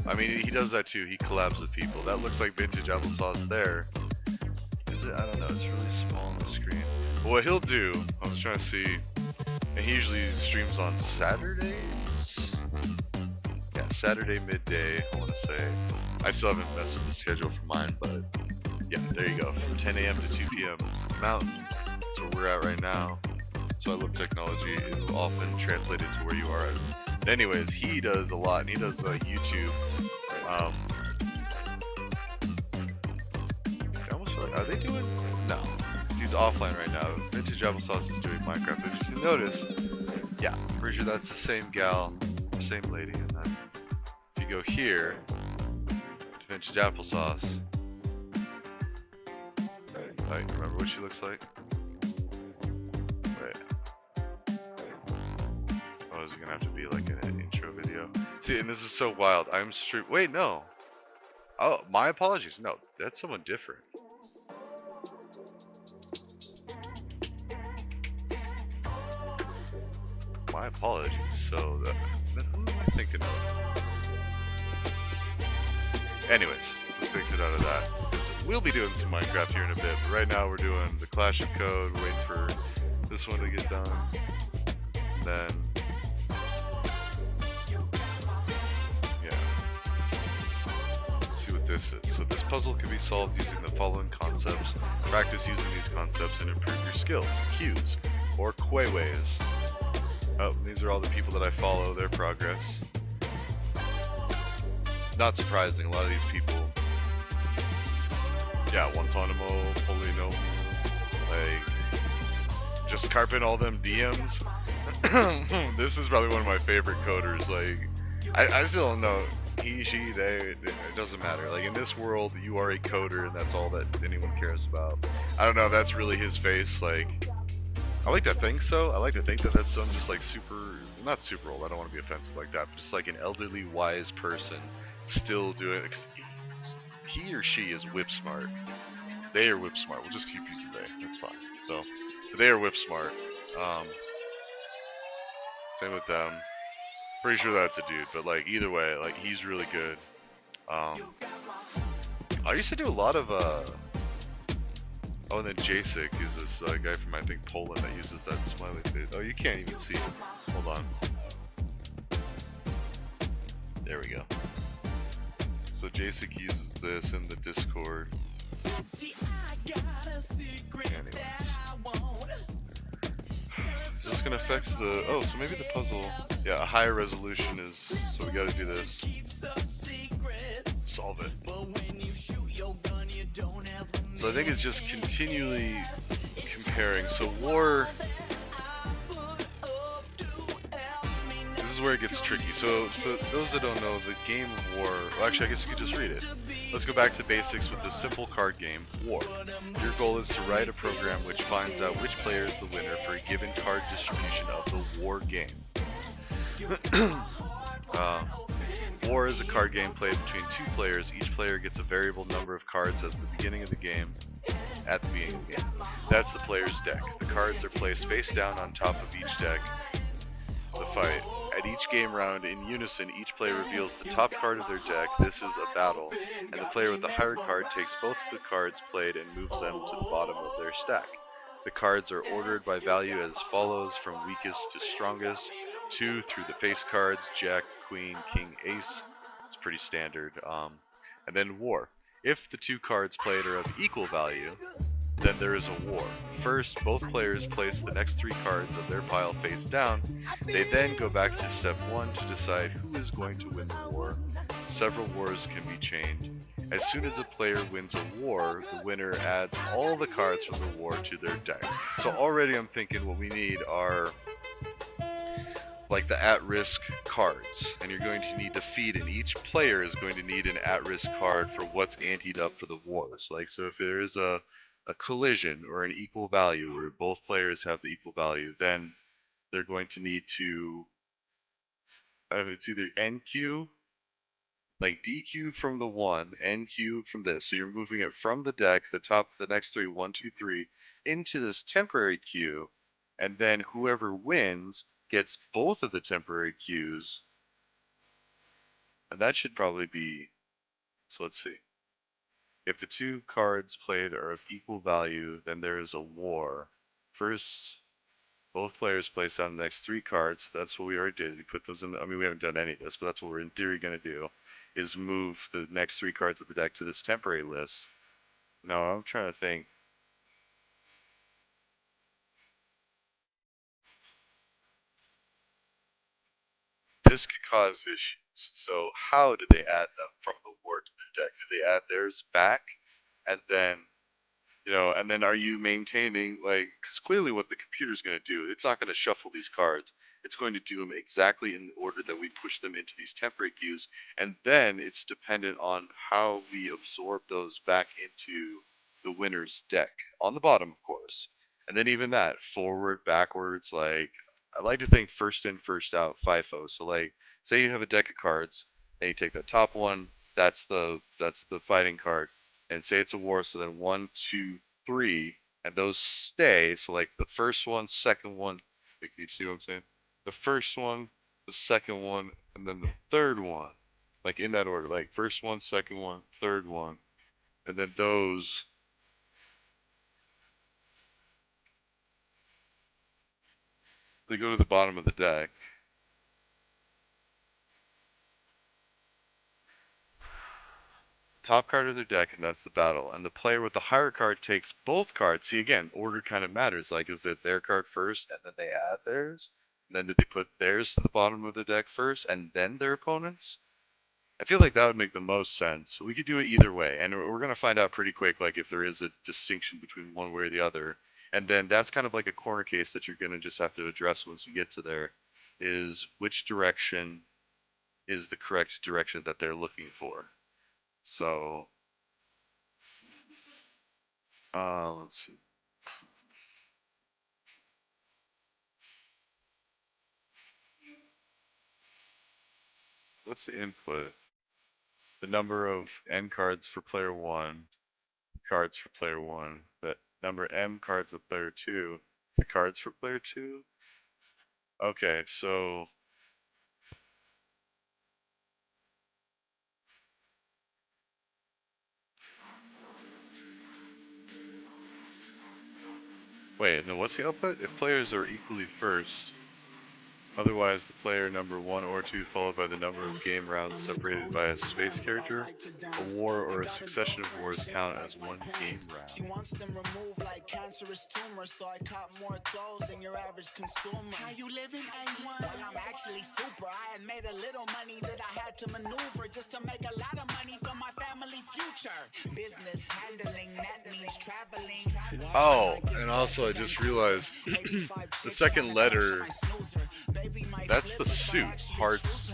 I mean, he does that too. He collabs with people. That looks like vintage applesauce there. Is it? I don't know. It's really small on the screen. But what he'll do, I was trying to see, and he usually streams on Saturdays? Yeah, Saturday midday, I want to say. I still haven't messed with the schedule for mine, but yeah, there you go. From 10 a.m. to 2 p.m. Mountain. That's where we're at right now. So I love technology. It'll often translate it to where you are at. But anyways, he does a lot, and he does YouTube. I almost feel like, are they doing? No, because he's offline right now. Vintage Applesauce is doing Minecraft. But if you notice, yeah, pretty sure that's the same gal, or same lady. And then if you go here, to Vintage Applesauce, right, remember what she looks like? Is it gonna have to be like an intro video? See, and this is so wild. I'm stream. Wait, no. Oh, my apologies. No, that's someone different. My apologies. So, then who am I thinking of? Anyways, let's exit out of that. We'll be doing some Minecraft here in a bit, but right now we're doing the Clash of Code. Waiting for this one to get done. Then. This is. So this puzzle can be solved using the following concepts. Practice using these concepts and improve your skills. Cues or Quayways. Oh, these are all the people that I follow, their progress. Not surprising, a lot of these people. Yeah, Guantanamo, Polino, like just carping all them DMs. This is probably one of my favorite coders. Like I still don't know. He, she, they, it doesn't matter. Like in this world, you are a coder, and that's all that anyone cares about. I don't know if that's really his face. Like, I like to think so. I like to think that that's some just like not super old. I don't want to be offensive like that, but just like an elderly, wise person still doing it. Because he or she is whip smart. They are whip smart. We'll just keep using they. That's fine. So, they are whip smart. Same with them. Pretty sure that's a dude, but like either way, like he's really good. I used to do a lot of Oh, and then Jacek is this guy from, I think, Poland that uses that smiley face. Oh, you can't even see it. Hold on. There we go. So Jacek uses this in the Discord. Anyways. Is this gonna affect the... Oh, so maybe the puzzle... Yeah, a higher resolution is... So we gotta do this. Solve it. So I think it's just continually comparing. So war... This is where it gets tricky. So for those that don't know, the game of war... Well, actually, I guess you could just read it. Let's go back to basics with this simple card game, War. Your goal is to write a program which finds out which player is the winner for a given card distribution of the war game. War is a card game played between two players. Each player gets a variable number of cards at the beginning of the game. That's the player's deck. The cards are placed face down on top of each deck. The fight. At each game round, in unison, each player reveals the top card of their deck. This is a battle, and the player with the higher card takes both the cards played and moves them to the bottom of their stack. The cards are ordered by value as follows, from weakest to strongest. 2 through the face cards: Jack, Queen, King, Ace. It's pretty standard. And then War. If the 2 cards played are of equal value, then there is a war. First, both players place the next 3 cards of their pile face down. They then go back to step 1 to decide who is going to win the war. Several wars can be changed. As soon as a player wins a war, the winner adds all the cards from the war to their deck. So already I'm thinking what we need are like the at-risk cards, and you're going to need to feed in. Each player is going to need an at-risk card for what's anteed up for the wars. Like, so if there is a collision or an equal value where both players have the equal value, then they're going to need to it's either NQ, like DQ from the 1, NQ from this. So you're moving it from the deck, the top, the next 3, 1, 2, 3, into this temporary queue, and then whoever wins gets both of the temporary queues, and that should probably be, so let's see. If the 2 cards played are of equal value, then there is a war. First, both players place down the next 3 cards. That's what we already did. We put those in. I mean, we haven't done any of this, but that's what we're in theory going to do, is move the next 3 cards of the deck to this temporary list. Now, I'm trying to think. This could cause issues. So how do they add them from the war to their deck? Do they add theirs back? And then, and then are you maintaining, like, because clearly what the computer's going to do, it's not going to shuffle these cards. It's going to do them exactly in the order that we push them into these temporary queues. And then it's dependent on how we absorb those back into the winner's deck. On the bottom, of course. And then even that, forward, backwards, like, I like to think first in, first out, FIFO. So, like, say you have a deck of cards, and you take the top one, that's the fighting card, and say it's a war, so then 1, 2, 3, and those stay. So like the first one, second one, like, you see what I'm saying? The first one, the second one, and then the third one, like in that order, like first one, second one, third one, and then those. They go to the bottom of the deck. Top card of their deck, and that's the battle. And the player with the higher card takes both cards. See, again, order kind of matters. Like, is it their card first, and then they add theirs? And then did they put theirs to the bottom of the deck first, and then their opponents? I feel like that would make the most sense. We could do it either way, and we're going to find out pretty quick, like, if there is a distinction between one way or the other. And then that's kind of like a corner case that you're going to just have to address once you get to there, is which direction is the correct direction that they're looking for. So, let's see. What's the input? The number of N cards for player 1, cards for player 1, the number M cards for player 2, the cards for player 2? Okay, so Wait, no, what's the output? If players are equally first, otherwise the player number 1 or 2 followed by the number of game rounds separated by a space character, a war or a succession of wars count as one game round. She wants them removed like cancerous tumors, so I cop more clothes than your average consumer. How you living, A1? Well, I'm actually super. I had made a little money that I had to maneuver just to make a lot of money for my family future. Business handling, that means traveling. Oh, and also I just realized the second letter, that's the suit, hearts.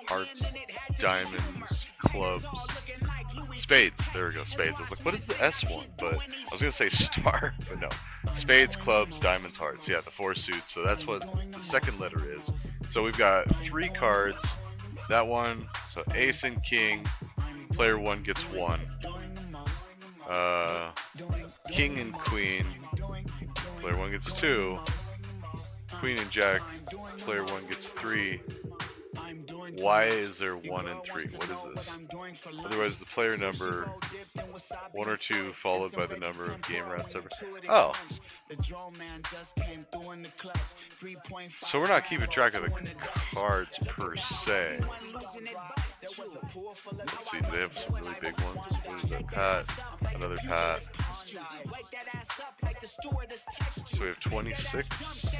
Hearts, diamonds, clubs, spades. There we go, spades. I was like, what is the S one? But I was gonna say star, but no. Spades, clubs, diamonds, hearts. Yeah, the 4 suits. So that's what the second letter is. So we've got 3 cards. That one. So ace and king. Player 1 gets 1. King and queen. Player 1 gets 2. Queen and jack. Player 1 gets 3. Why is there 1 and 3? What is this? Otherwise, the player number 1 or 2 followed by the number of game rounds separated. Oh. So we're not keeping track of the cards per se. Let's see, do they have some really big ones? What is that? Pat. Another Pat. So we have 26.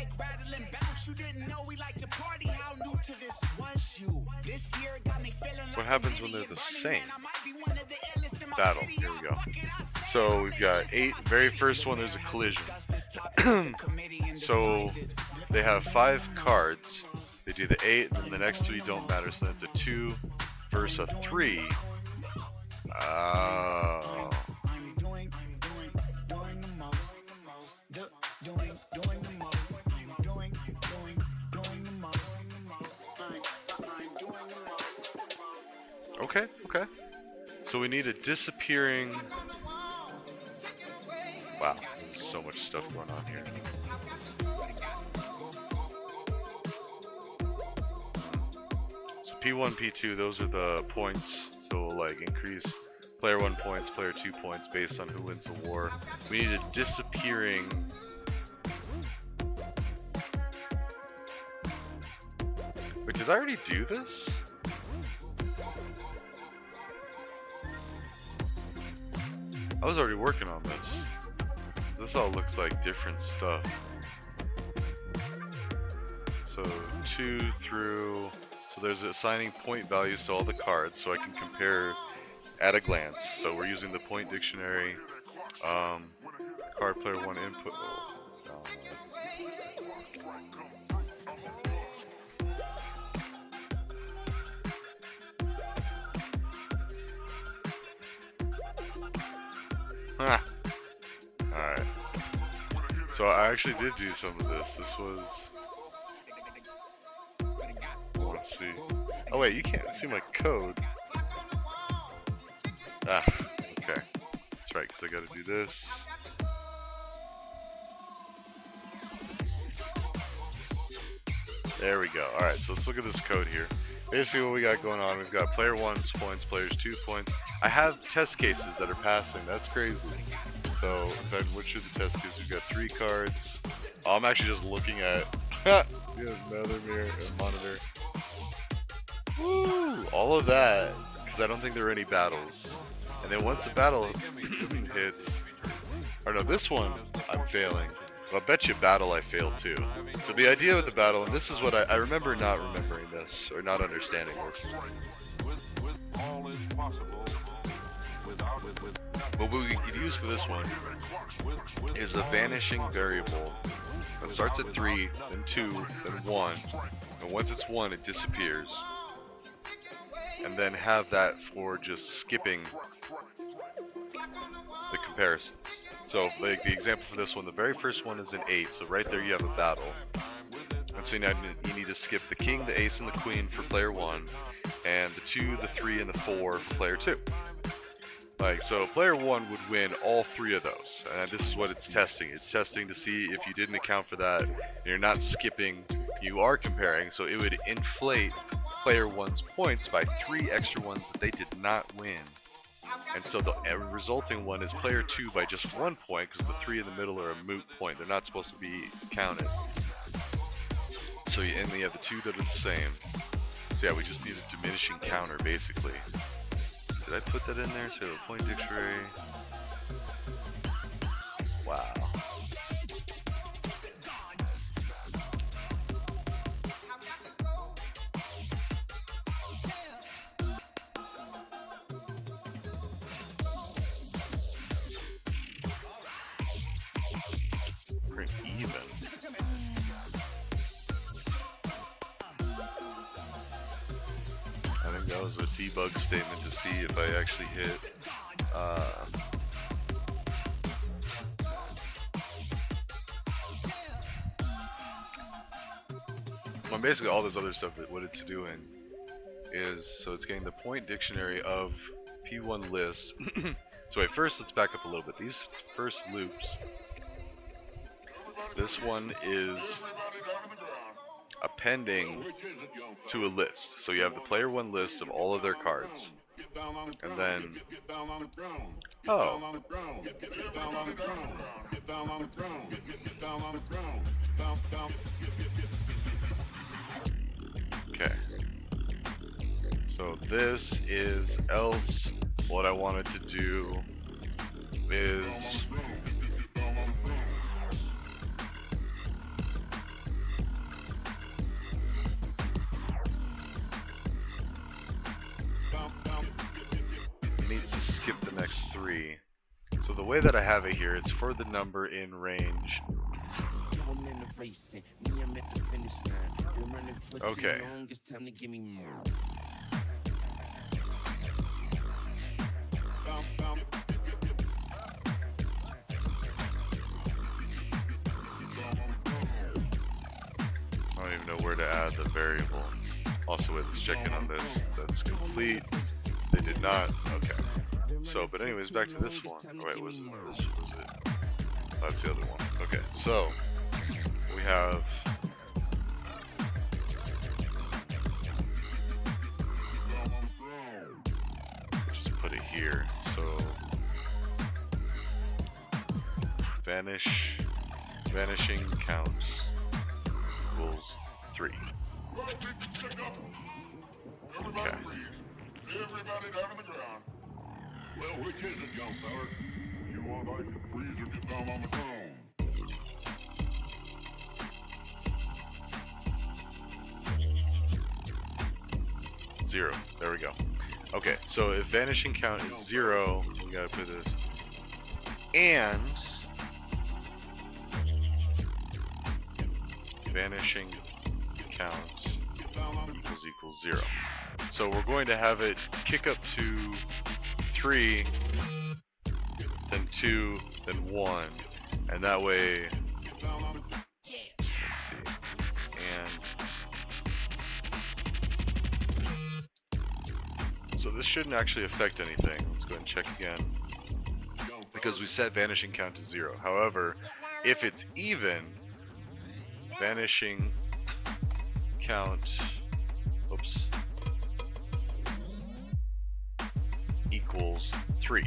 What happens when they're the same? Battle. Here we go. So we've got 8. Very first one, there's a collision. So they have 5 cards. They do the 8, and then the next 3 don't matter. So that's a 2 versus a 3. Oh. Okay, okay. So we need a disappearing... Wow, there's so much stuff going on here. So P1, P2, those are the points. So we'll like increase player 1 points, player 2 points based on who wins the war. We need a disappearing... Wait, did I already do this? I was already working on this. This all looks like different stuff. So 2 through... So there's assigning point values to all the cards so I can compare at a glance. So we're using the point dictionary. Card player 1 input. Alright. So I actually did do some of this. This was... Let's see. Oh wait, you can't see my code. Ah, okay. That's right, because I gotta do this. There we go. Alright, so let's look at this code here. Basically what we got going on, we've got player 1's points, players 2 points. I have test cases that are passing. That's crazy. So, in fact, which are the test cases? We've got 3 cards. Oh, I'm actually just looking at another mirror and monitor. Woo! All of that, because I don't think there are any battles. And then once the battle hits, or no, this one I'm failing. But I bet you battle I fail too. So the idea with the battle, and this is what I remember not remembering this, or not understanding this. What we could use for this one is a vanishing variable that starts at 3, then 2, then 1, and once it's 1 it disappears. And then have that for just skipping the comparisons. So like the example for this one, the very first one is an 8, so right there you have a battle. And so now you need to skip the king, the ace, and the queen for player 1, and the 2, the 3, and the 4 for player 2. Like, so player 1 would win all 3 of those, and this is what it's testing. It's testing to see if you didn't account for that, and you're not skipping, you are comparing, so it would inflate player 1's points by 3 extra ones that they did not win And so the resulting one is player 2 by just 1 point, because the 3 in the middle are a moot point. They're not supposed to be counted. So you only have the 2 that are the same. So yeah, we just need a diminishing counter, basically. Did I put that in there? So the point dictionary. Wow. Pretty even. I think that was a debug statement to see if I actually hit well, basically all this other stuff, that what it's doing is, so it's getting the point dictionary of P1 list. So wait, first let's back up a little bit. These first loops, this one is appending to a list. So you have the player 1 list of all of their cards. And then, oh. Okay. So this is else. What I wanted to do is it needs to skip the next 3. So the way that I have it here, it's for the number in range. Okay. I don't even know where to add the variable. Also, let's check in on this. That's complete. They did not. Okay. So, but anyways, back to this one. Oh, wait, was it? This was it. That's the other one. Okay, so we have just put it here. So vanishing count equals 3. Okay. Everybody down on the ground. Well, which is it, young feller? You want ice and freeze or get down on the ground? 0. There we go. Okay, so if vanishing count is 0, we gotta put this. And vanishing count equals 0. So we're going to have it kick up to 3, then 2, then 1, and that way, let's see, and so this shouldn't actually affect anything. Let's go ahead and check again, because we set vanishing count to 0. However, if it's even, vanishing count, oops, equals 3.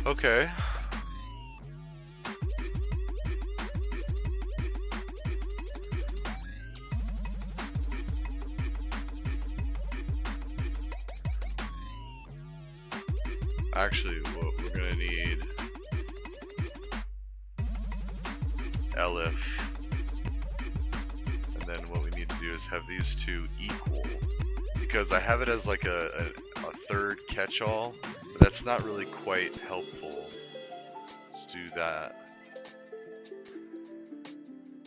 Okay. Actually, what we're gonna need elif, and then what we need to do is have these two equal, because I have it as like a third catch-all, but that's not really quite helpful. Let's do that.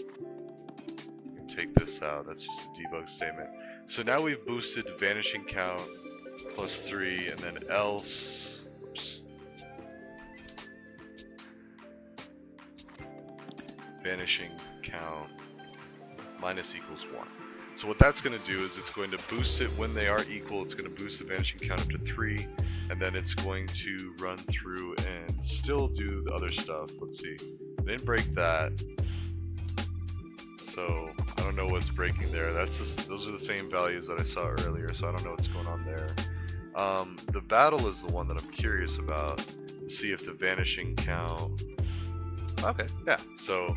You can take this out. That's just a debug statement. So now we've boosted vanishing count plus 3, and then else. Oops. Vanishing count minus equals 1. So what that's going to do is it's going to boost it when they are equal. It's going to boost the vanishing count up to 3, and then it's going to run through and still do the other stuff. Let's see. I didn't break that. So I don't know what's breaking there. Those are the same values that I saw earlier, so I don't know what's going on there. The battle is the one that I'm curious about to see if the vanishing count. Okay, yeah. So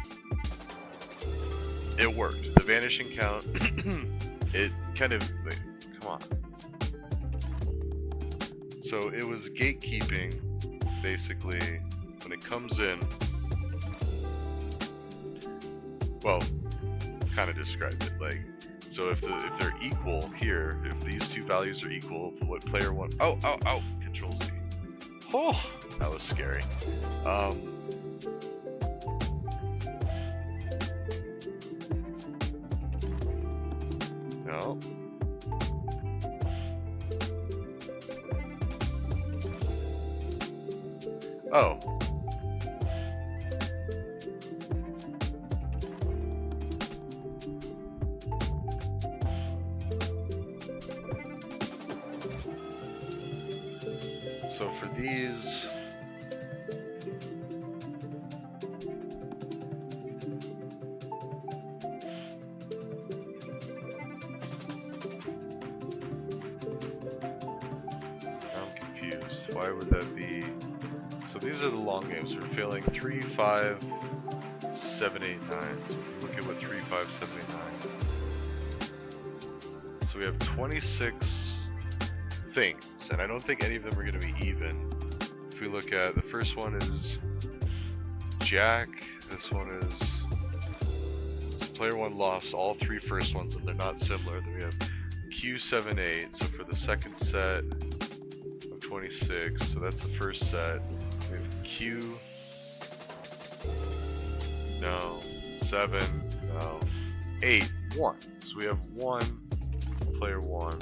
it worked. The vanishing count. It kind of. Wait, come on. So it was gatekeeping, basically, when it comes in. Well, kind of described it like. So if they're equal here, if these two values are equal to what player one, Control C. Oh, that was scary. No. Oh. So for these, I'm confused. Why would that be? So these are the long games. We're failing 3, 5, 7, 8, 9. So if we look at what 3, 5, 7, 8, 9. So we have 26 things, and I don't think any of them are going to be even. If we look at the first one is Jack, this one is so player 1 lost all 3 first ones and they're not similar. Then we have Q7, 8, so for the second set of 26, so that's the first set. We have Q, no, 7, no, 8, 1. So we have 1, player 1.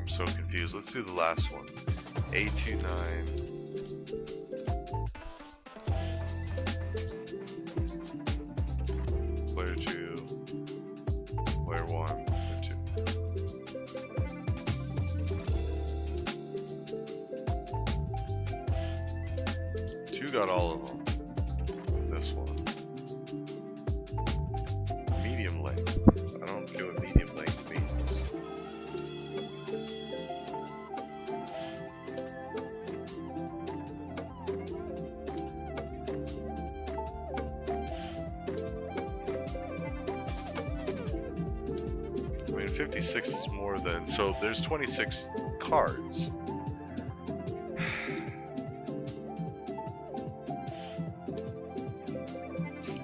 So confused. Let's do the last one. A29. Player 2. Player 1. Player 2. 2 got all of them. This one. Medium length. I don't get what medium length means. I mean, 56 is more than, so there's 26 cards.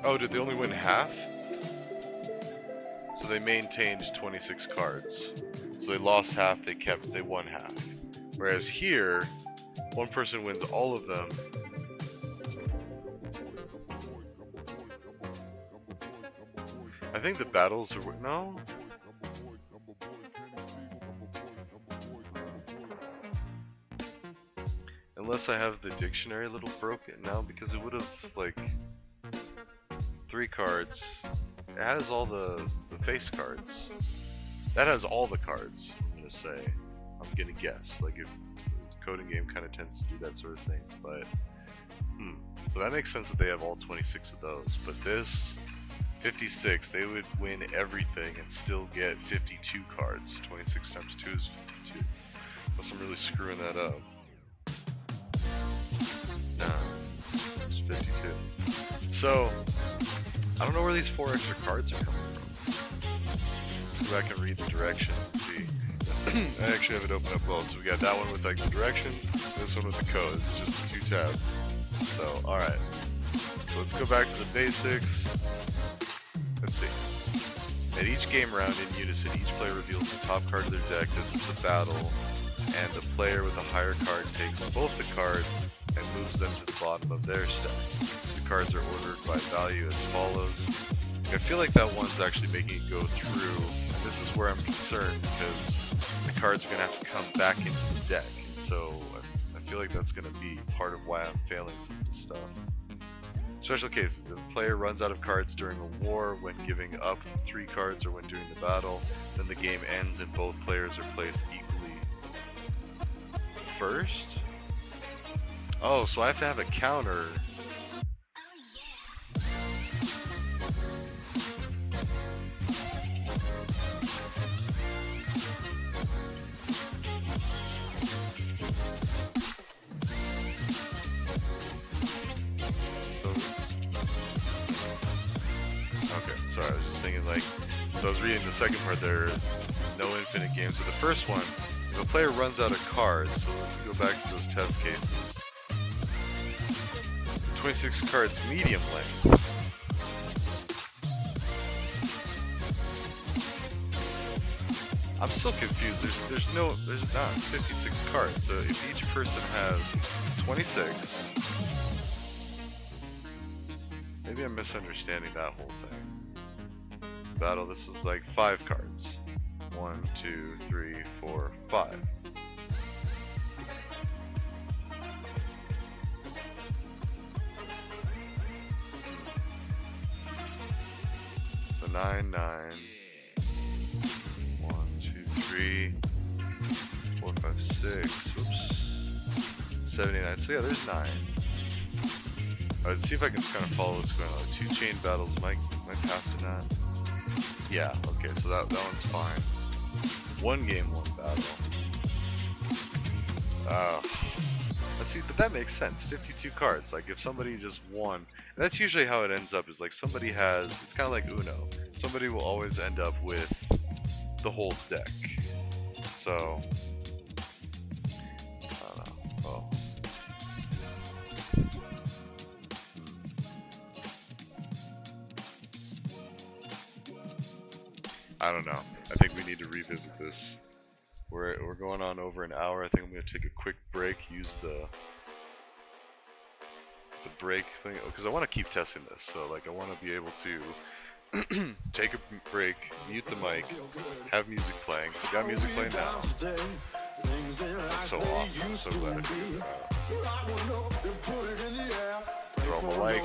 Oh, did they only win half? So they maintained 26 cards. So they lost half, they won half. Whereas here, one person wins all of them. I think the battles are, no? Unless I have the dictionary a little broken now, because it would have, like, 3 cards. It has all the face cards. That has all the cards, I'm gonna say. I'm gonna guess. Like, if the coding game kind of tends to do that sort of thing. But, so that makes sense that they have all 26 of those. But this, 56, they would win everything and still get 52 cards. 26 times 2 is 52. Unless I'm really screwing that up. No, it's 52. So, I don't know where these 4 extra cards are coming from. Let's go back and read the directions and see. I actually have it open up well. So we got that one with like the directions, and this one with the code. It's just the 2 tabs. So, alright. So let's go back to the basics. Let's see. At each game round in Unison, each player reveals the top card of their deck. This is a battle, and the player with a higher card takes both the cards and moves them to the bottom of their stack. The cards are ordered by value as follows. I feel like that one's actually making it go through. This is where I'm concerned because the cards are going to have to come back into the deck. And so I feel like that's going to be part of why I'm failing some of this stuff. Special cases. If a player runs out of cards during a war, when giving up 3 cards, or when doing the battle, then the game ends and both players are placed equally first. Oh, so I have to have a counter. Okay, sorry, I was just thinking like, so I was reading the second part there, no infinite games. So the first one, if a player runs out of cards, so let's go back to those test cases. 26 cards, medium length. I'm still confused. There's not 56 cards. So if each person has 26, maybe I'm misunderstanding that whole thing. Battle, this was like 5 cards. 1, 2, 3, 4, 5. So 9, 9. 1, 2, 3, 4, 5, 6. Oops. 79. So yeah, there's 9. Let's see if I can kind of follow what's going on. 2 chain battles. Am I passing that? Yeah. Okay. So that one's fine. 1 game, 1 battle. Let's see, but that makes sense. 52 cards. Like if somebody just won, and that's usually how it ends up. Is like somebody has. It's kind of like Uno. Somebody will always end up with the whole deck. So I don't know. Oh. I don't know. I think we need to revisit this. We're going on over an hour. I think I'm going to take a quick break. Use the break thing because I want to keep testing this. So like I want to be able to take a break, mute the mic, have music playing. We got music playing now. That's so awesome. I'm so glad I figured that out. Throw them a like.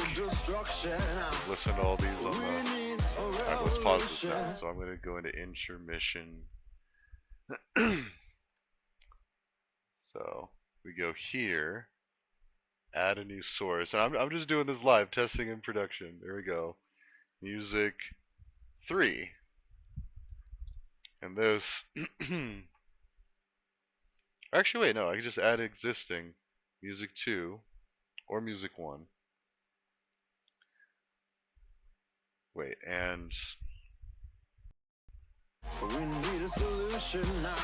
Listen to all these on the... Alright, let's pause this now. So I'm going to go into intermission. So we go here. Add a new source. And I'm just doing this live, testing in production. There we go. Music 3. And this... Actually, wait, no. I can just add existing. Music 2. Or music 1. Wait, and... We need a solution now.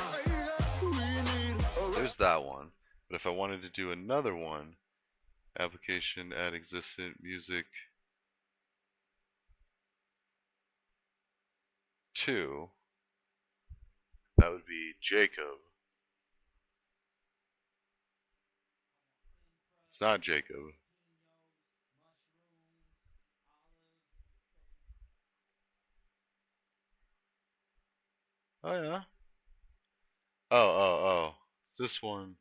So there's that one. But if I wanted to do another one, application, add existent music 2, that would be Jacob. It's not Jacob. Oh yeah. Oh. It's this one.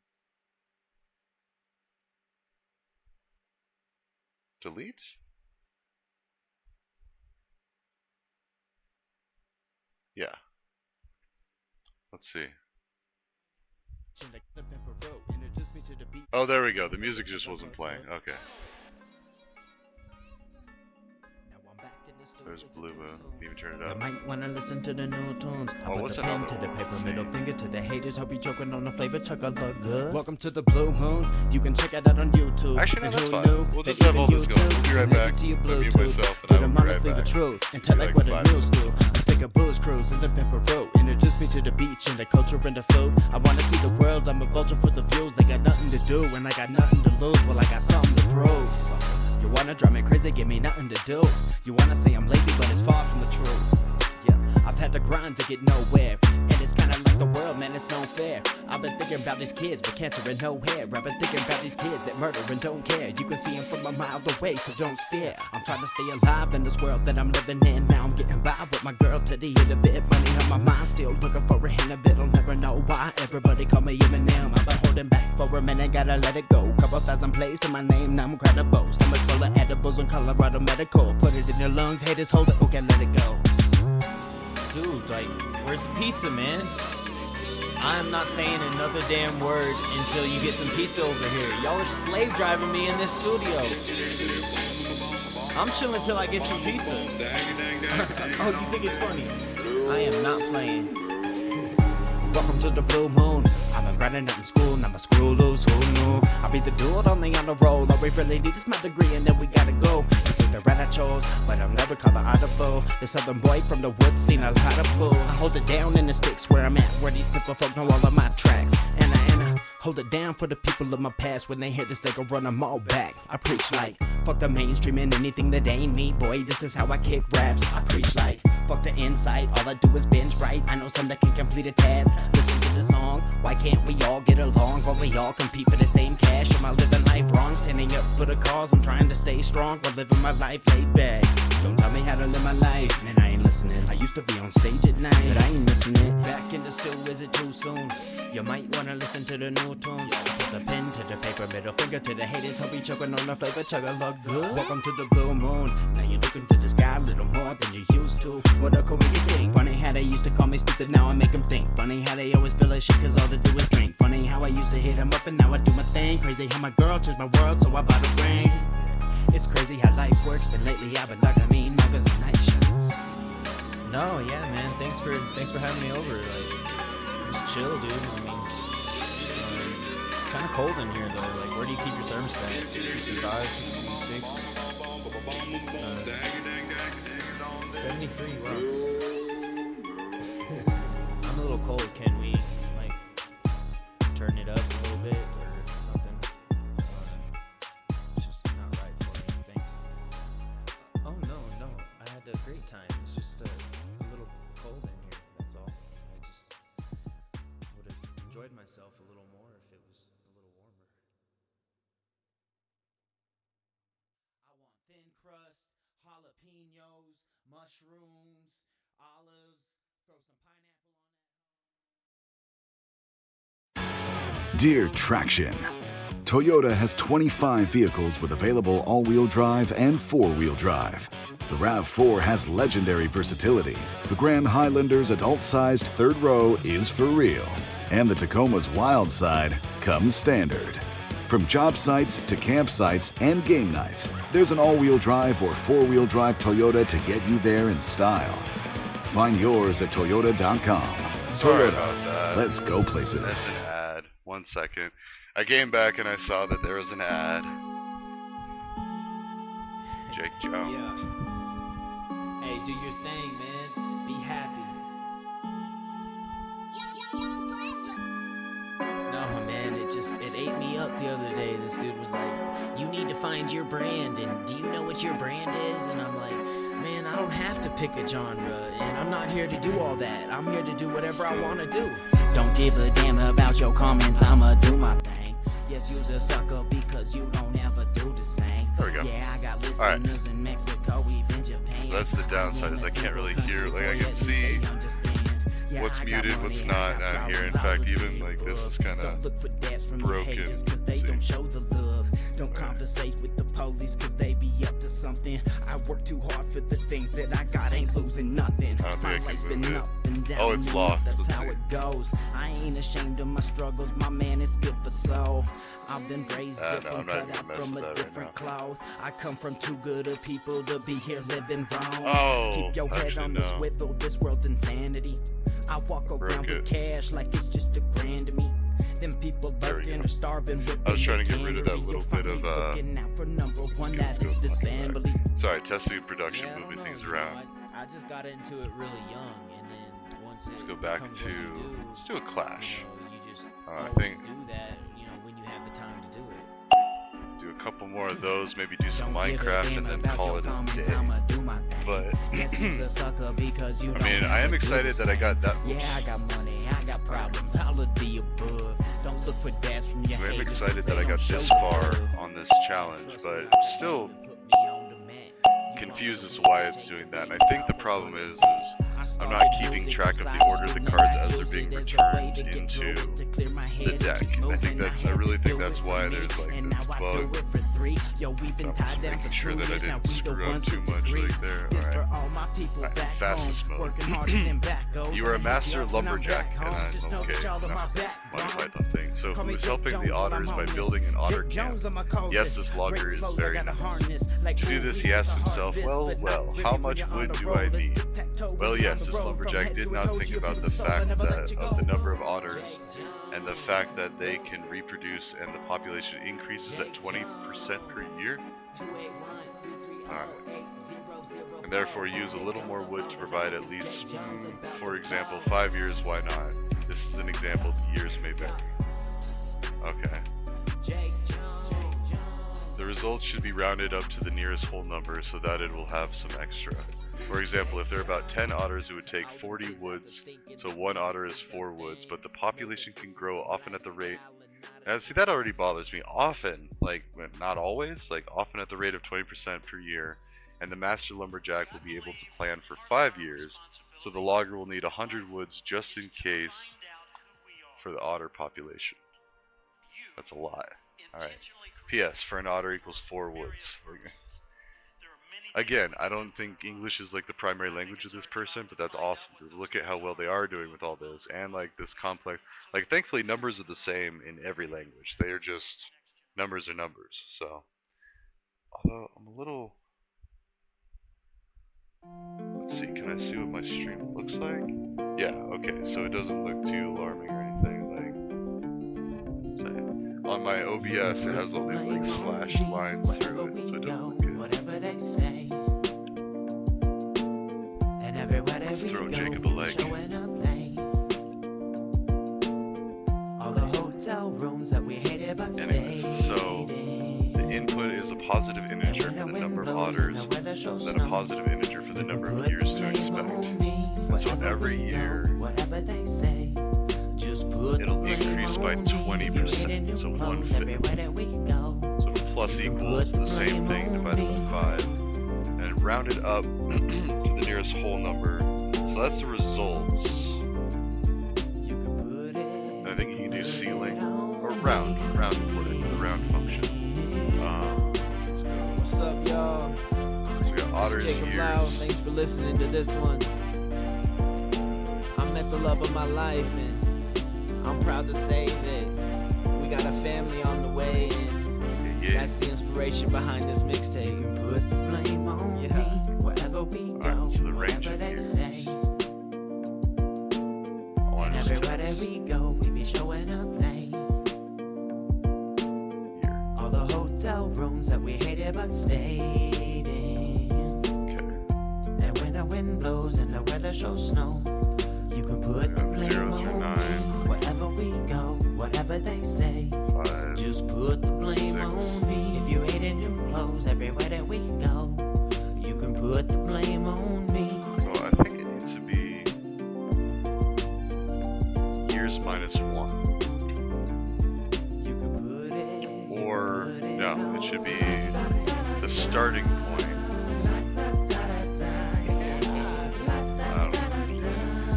Delete? Yeah. Let's see. Oh, there we go. The music just wasn't playing. Okay. There's Blue Moon. Even turn it up. You might wanna listen to the new tunes. I what's put the pen another to the one? paper, Let's middle see. finger to the haters. Hope you joking on the flavor. Chuck look good. Welcome to the Blue Moon. You can check it out on YouTube. Actually, no, And that's who fine. knew We'll that just have all even this you going. too We'll be right connected back. to your I'll mute Bluetooth. myself and Get I will them be honestly right the back. truth and tell Be like like what 5 the news do. Stick a booze cruise in the pimper road. Introduce me to the beach and the culture and the food. I wanna see the world. I'm a vulture for the views. They got nothing to do and I got nothing to lose. Well, I got something to prove. You wanna drive me crazy, give me nothing to do. You wanna say I'm lazy, but it's far from the truth. Yeah, I've had to grind to get nowhere, and it's kinda like the world, man, it's no fair. I've been thinking about these kids with cancer and no hair. I've been thinking about these kids that murder and don't care. You can see them from a mile away, so don't stare. I'm trying to stay alive in this world that I'm living in. Now I'm getting by with my girl to the end of it. Money on my mind, still looking for a hint of it. I'll never know why. Everybody call me Eminem. I've been holding back for a minute, gotta let it go. Couple thousand plays to my name, now I'm credible. Stomach full of edibles and Colorado Medical. Put it in your lungs, haters hold it, okay, let it go. Dude, like, where's the pizza, man? I'm not saying another damn word until you get some pizza over here. Y'all are slave driving me in this studio. I'm chilling till I get some pizza. Oh, you think it's funny? I am not playing. Welcome to the blue moon. I've been grinding out in school, now my screw loose, who knew? I'll be the dude on the honor roll. All we really need is my degree and then we gotta go. This ain't the rat I chose, but I'll never call the audible. The southern boy from the woods seen a lot of bull. I hold it down in the sticks where I'm at, where these simple folk know all of my tracks. And I hold it down for the people of my past. When they hear this, they gon' run them all back. I preach like, fuck the mainstream and anything that ain't me. Boy, this is how I kick raps. I preach like, fuck the insight. All I do is binge right. I know some that can complete a task. Listen to the song. Why can't we all get along? While we all compete for the same cash. Am I living life wrong? Standing up for the cause. I'm trying to stay strong while living my life laid back. Don't tell me how to live my life, man, I ain't listening. I used to be on stage at night, but I ain't listening. Back in the still, is it too soon? You might wanna listen to the new tunes. Put the pen to the paper, middle finger to the haters. Hope you choking on the flavor, chug a look good. Welcome to the blue moon. Now you're looking to the sky a little more than you used to. What a coincidence thing. Funny how they used to call me stupid, now I make them think. Funny how they always feel like shit cause all they do is drink. Funny how I used to hit them up and now I do my thing. Crazy how my girl changed my world, so I bought a ring. It's crazy how life works, but lately I've been ducking me nuggets and night shirts. No, yeah, man. Thanks for having me over. Like, just chill, dude. I mean, it's kind of cold in here though. Like, where do you keep your thermostat? 65, 66, 73. Wow. I'm a little cold. Can we like turn it up a little bit or something? It's just not right for me. Thanks. Oh no, I had a great time. It's just a little cold in here. That's all. I just would have enjoyed myself a little more if it was a little warmer. I want thin crust, jalapenos, mushrooms, olives, throw some pineapple on that. Dear Traction, Toyota has 25 vehicles with available all-wheel drive and four-wheel drive. The RAV4 has legendary versatility. The Grand Highlander's adult-sized third row is for real. And the Tacoma's wild side comes standard. From job sites to campsites and game nights, there's an all-wheel drive or four-wheel drive Toyota to get you there in style. Find yours at Toyota.com. Sorry Toyota, about that. let's go places. That's an ad. 1 second. I came back and I saw that there was an ad. Jake Jones. Yeah. Hey, do your thing, man. Be happy. No, man, it ate me up the other day. This dude was like, you need to find your brand, and do you know what your brand is? And I'm like, man, I don't have to pick a genre, and I'm not here to do all that. I'm here to do whatever I want to do. Don't give a damn about your comments, I'ma do my thing. Yes, you's a sucker because you don't ever do the same. There we go. Yeah, I got listeners in Mexico, even Japan. So that's the downside, is I can't really hear, like I can see what's muted, what's not out here. In fact, even like this is kind of broken. Cause they don't show the love. Don't conversate with the police cause they be up to something. I work too hard for the things that I got, ain't losing nothing. I don't think I can life's move been it. up and down. Oh, it's lost. That's Let's how see. it goes. I ain't ashamed of my struggles, my man, it's good for soul. I've been raised up no, I'm and not cut gonna out mess from with a that right different now. cloth. I come from too good of people to be here living wrong. Oh, Keep your head actually, on the no. swivel, this world's insanity. I walk around with cash like it's just a grand to me. Them people There we lurking go. or starving. I was trying to get rid of that little bit of for number one, let's that is go this back. family. Sorry, testing production, Yeah, I don't moving know, things you know, around. I just got into it really young, and then once Let's it go back becomes to what you do, let's do a Clash. you know, you just I always think- do that, you know, when you have the time to do it. Do a couple more of those, maybe do some Don't give a Minecraft, damn and then about call your it a comments, day. I'ma do my thing. But Guess who's a sucker because you I don't mean, have I am the excited that I got that. Yeah, I got money, I got problems, all of the above. Don't look for dads from your I'm haters, excited 'cause that I they got don't this show far love. on this challenge, but still Put me on the map. confused as to why it's doing that. And I think the problem is I'm not keeping track of the order of the cards as they're being returned into the deck. I think I really think that's why there's like this bug. So I'm just making sure that I didn't screw up too much like there. Alright, fastest mode. You are a master lumberjack, and I'm okay. No, Monty Python thing. So who is helping the otters by building an otter camp? Yes, this logger is very nice. To do this, he asked himself, well, how much wood do I need? Well, yes, this lumberjack did not think about the fact that of the number of otters and the fact that they can reproduce and the population increases at 20% per year. Alright. And therefore use a little more wood to provide at least, for example, 5 years, why not? This is an example, the years may vary. Okay. The results should be rounded up to the nearest whole number so that it will have some extra. For example, if there are about 10 otters, it would take 40 woods, so 1 otter is 4 woods, but the population can grow often at the rate... Now, see, that already bothers me. Often, like, not always, like, often at the rate of 20% per year, and the master lumberjack will be able to plan for 5 years, so the logger will need 100 woods just in case for the otter population. That's a lot. Alright. P.S. For an otter equals 4 woods. Again, I don't think English is like the primary language of this person, but that's awesome because look at how well they are doing with all this and like this complex. Like, thankfully, numbers are the same in every language. They are just numbers are numbers. So, although I'm a little. Let's see. Can I see what my stream looks like? Yeah. Okay. So it doesn't look too alarming or anything. Like, say, on my OBS, it has all these like slash lines through it, so it doesn't look good. Whatever they say. And everywhere Let's we throw go, Jacob a leg. showing up late. All the hotel rooms that we hated but Anyways, so the input is a positive integer for the number of otters, then a positive integer for the number of years to expect. And so every year, it'll increase by 20%, so 1/5. So it'll plus equals the same thing divided by 5, and rounded up to the nearest whole number. So that's the results. And I think you can do ceiling or round whatever, the round function. Let's go. What's up, y'all? So we got otters Jacob years. Lau. Thanks for listening to this one. I met the love of my life, and I'm proud to say that we got a family on the way, and Yeah. that's the inspiration behind this mixtape. Put the blame on me wherever we go. Alright, so the range of years. I want to just Everywhere test we go, we be showing up late. year. All the hotel rooms that we hated but stayed in. Okay. And when the wind blows and the weather shows snow, you can put the got 0 blame through on 9. me wherever we go, whatever they say. 5. Just put the blame 6. on me. If you hated new clothes everywhere that we go, you can put the blame on me. So I think it needs to be years minus 1. You can put it. Or, no, it should be the starting point.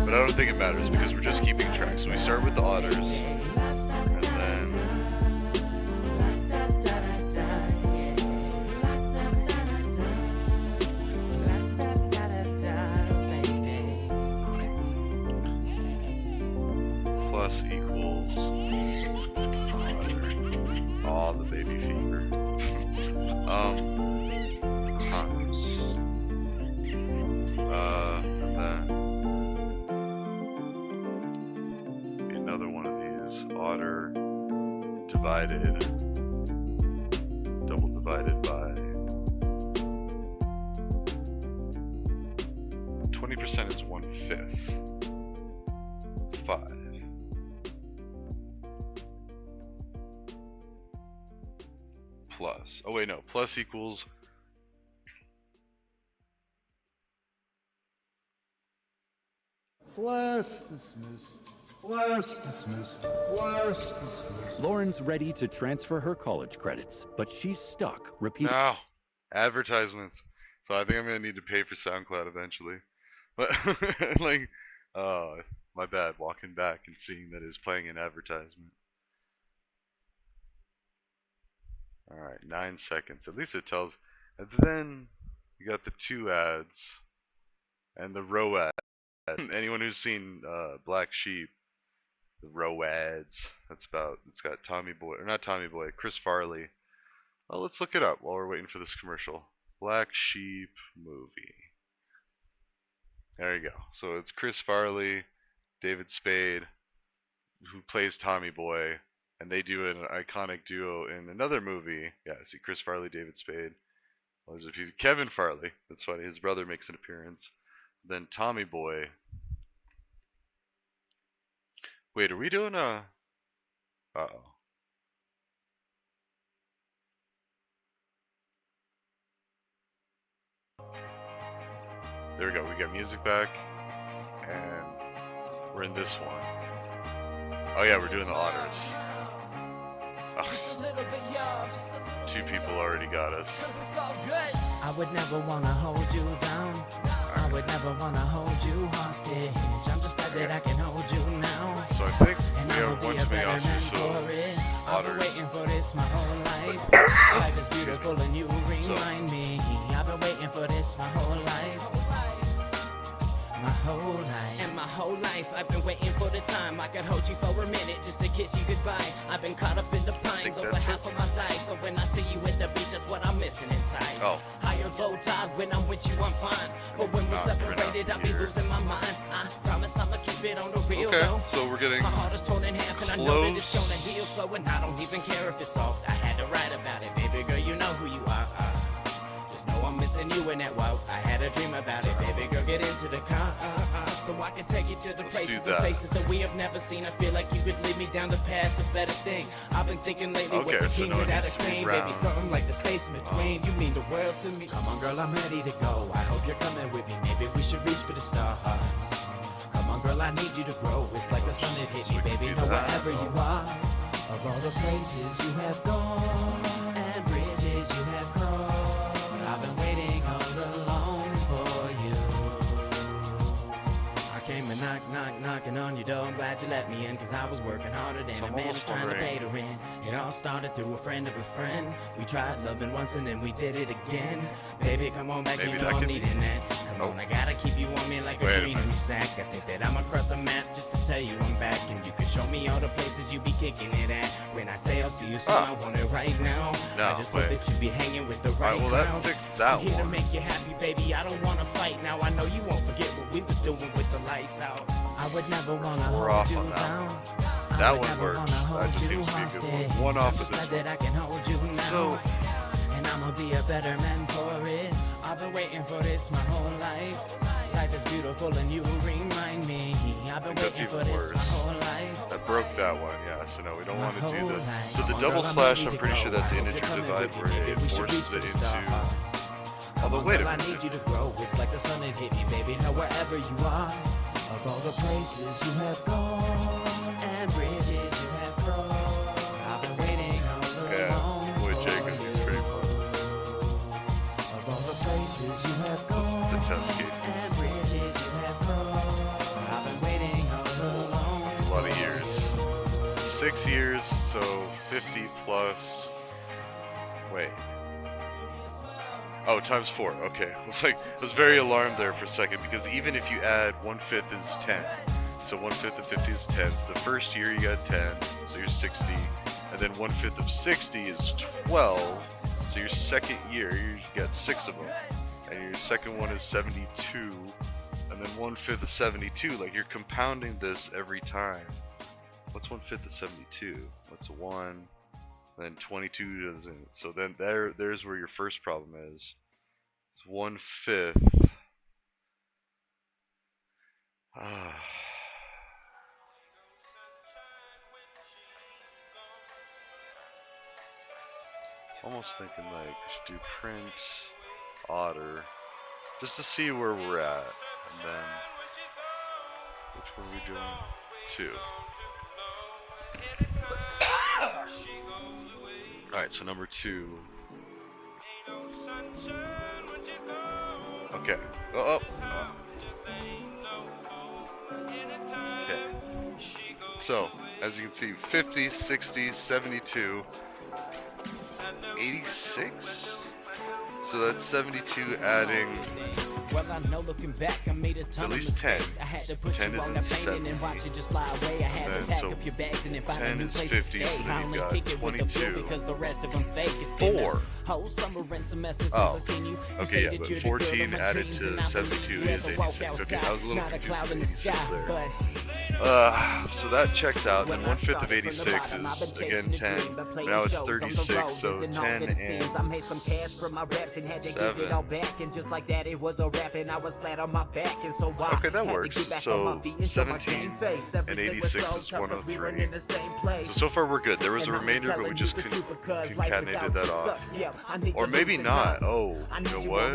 But I don't think it matters because we're just keeping track. So we start with the otters, and then plus equals otter. Aw, the baby fever. Times. Then be another one of these. Otter divided, double divided by 20% is 1/5. 5. Plus. Oh wait, no. Plus equals Bless, dismiss. Bless, dismiss. Bless, dismiss. Lauren's ready to transfer her college credits, but she's stuck repeating. No. Advertisements. So I think I'm gonna need to pay for SoundCloud eventually. But like, my bad. Walking back and seeing that it's playing an advertisement. All right, 9 seconds. At least it tells. And then you got the 2 ads and the row ad. Anyone who's seen Black Sheep, the row ads. It's got Tommy Boy, or not Tommy Boy, Chris Farley. Well, let's look it up while we're waiting for this commercial. Black Sheep movie. There you go. So it's Chris Farley, David Spade, who plays Tommy Boy, and they do an iconic duo in another movie. Yeah, see Chris Farley, David Spade. Kevin Farley. That's funny. His brother makes an appearance. Then Tommy Boy. Wait, are we doing a... Uh-oh. There we go. We got music back. And we're in this one. Oh yeah, we're doing the Otters. Oh. 2 people already got us. I would never wanna hold you down. I would never wanna hold you hostage. I'm just glad that I can hold you now. So I think And we I have will a be bunch a of better man answers. So for it. I've been Otters. waiting for this my whole life. Life is beautiful and you remind me. I've been waiting for this my whole life. My whole life. And my whole life I've been waiting for the time I could hold you for a minute just to kiss you goodbye. I've been caught up in the pines over half of my life. So when I see you at the beach, that's what I'm missing inside. Oh. Higher low tide, when I'm with you, I'm fine. But when we're separated, I'll be losing my mind. I promise I'ma keep it on the real though. So we're getting my heart is torn in half and I know that it's gonna heal slow. And I don't even care if it's soft. I had to write about it, baby girl, you know who you are. Just know I'm missing you in that wow. I had a dream about it, baby girl, get into the car. So I can take you to the places that we have never seen. I feel like you could lead me down the path to better things. I've been thinking lately, what's a king without a queen? Baby, something like the space in between. You mean the world to me. Come on, girl, I'm ready to go. I hope you're coming with me. Maybe we should reach for the stars. Come on, girl, I need you to grow. It's like the sun that hit me, baby. Know wherever you are. Of all the places you have gone and bridges you have crossed, I've been waiting all along for you. I came and knocking on your door. I'm glad you let me in, cause I was working harder than a man was trying to pay the rent. It all started through a friend of a friend. We tried loving once and then we did it again. Baby, come on back, you know I'm needing that. Come on, I gotta keep you on me like a greenery sack. I think that I'ma cross a map just to tell you I'm back. And you can show me all the places you be kicking it at. When I say I'll see you soon, I want it right now. I just hope that you be hanging with the right crowd. That fixed that I'm here one. to make you happy, baby. I don't wanna fight now. I know you won't forget what we was doing with the lights out. I would never wanna hold you down. That one works. That just seems to be a good one. One off of this that I can hold you now. So, and I'ma be a better man for it. I've been waiting for this my whole life. Life is beautiful and you remind me. I've been waiting for this my whole life. That broke that one, yeah. So no, we don't want to do the. So the double slash, I'm pretty sure that's integer divide, where it forces it into. Although wait a minute. I need you to grow. It's like the sun that hit me, baby. Know wherever you are. Of all the places you have gone and bridges you have crossed, I've been waiting all along. Boy, Jacob, he's pretty fun. Of all the places you have gone the test cases. and bridges you have crossed, I've been waiting all along. That's a lot of years. 6 years, so 50 plus. Wait. Oh, times 4. Okay. I was very alarmed there for a second, because even if you add 1/5 is 10. So 1/5 of 50 is 10. So the first year you got 10, so you're 60. And then 1/5 of 60 is 12. So your second year you got 6 of them. And your second one is 72. And then 1/5 of 72. Like, you're compounding this every time. What's 1/5 of 72? What's 1? Then 22 doesn't. So then there's where your first problem is. It's 1/5. Almost thinking like we should do print otter just to see where we're at, and then which one are we doing? 2. Alright, so number 2. Okay. Okay. So, as you can see, 50, 60, 72, 86? So that's 72 adding... Well, I know looking back, I made a It's ton at of least 10. mistakes. I had to put 10 you is on in the 70. painting and watch it just fly away. I had to And pack so up your bags and then find 10 a new is place 50, to so stay. then I you've only got kick it with the 22. blue because the rest of them fake. It's been 4. a whole summer and semester since Oh. I seen you. You Okay, say yeah, that but you're the girl of 14 my added dreams, to and I 72 believe is you ever walk 86. Okay, I was a little outside. Not confused cloud with in the 86 sky, there. but So that checks out. Then 1/5 of 86 is again 10. Now it's 36, so 10 and 7. Okay, that works. So 17 and 86 is 103. So far we're good. There was a remainder, but we just concatenated that off. Or maybe not. Oh, you know what?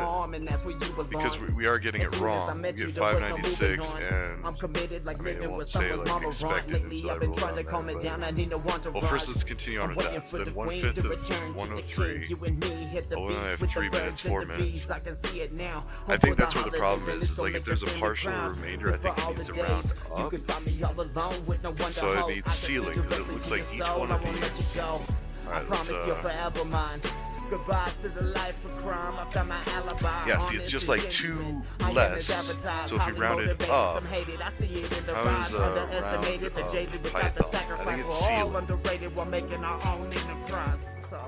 Because we are getting it wrong. We get 596, and I mean, it won't say like expected until I roll down there. Well, first let's continue on with that. So then 1/5 of 103. Oh, we only have 3 minutes, 4 minutes. I think that's where the problem is like if there's a partial remainder, I think it needs to round up. So it needs ceiling, because it looks like each one of these. Alright, let's Goodbye to the life of crime. I found my alibi. yeah, see, it's just like 2 less. So if you round it up, how is round Python? I think it's ceiling.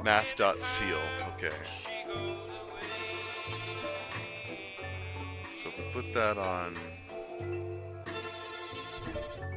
Math.ceil. Okay. So if we put that on.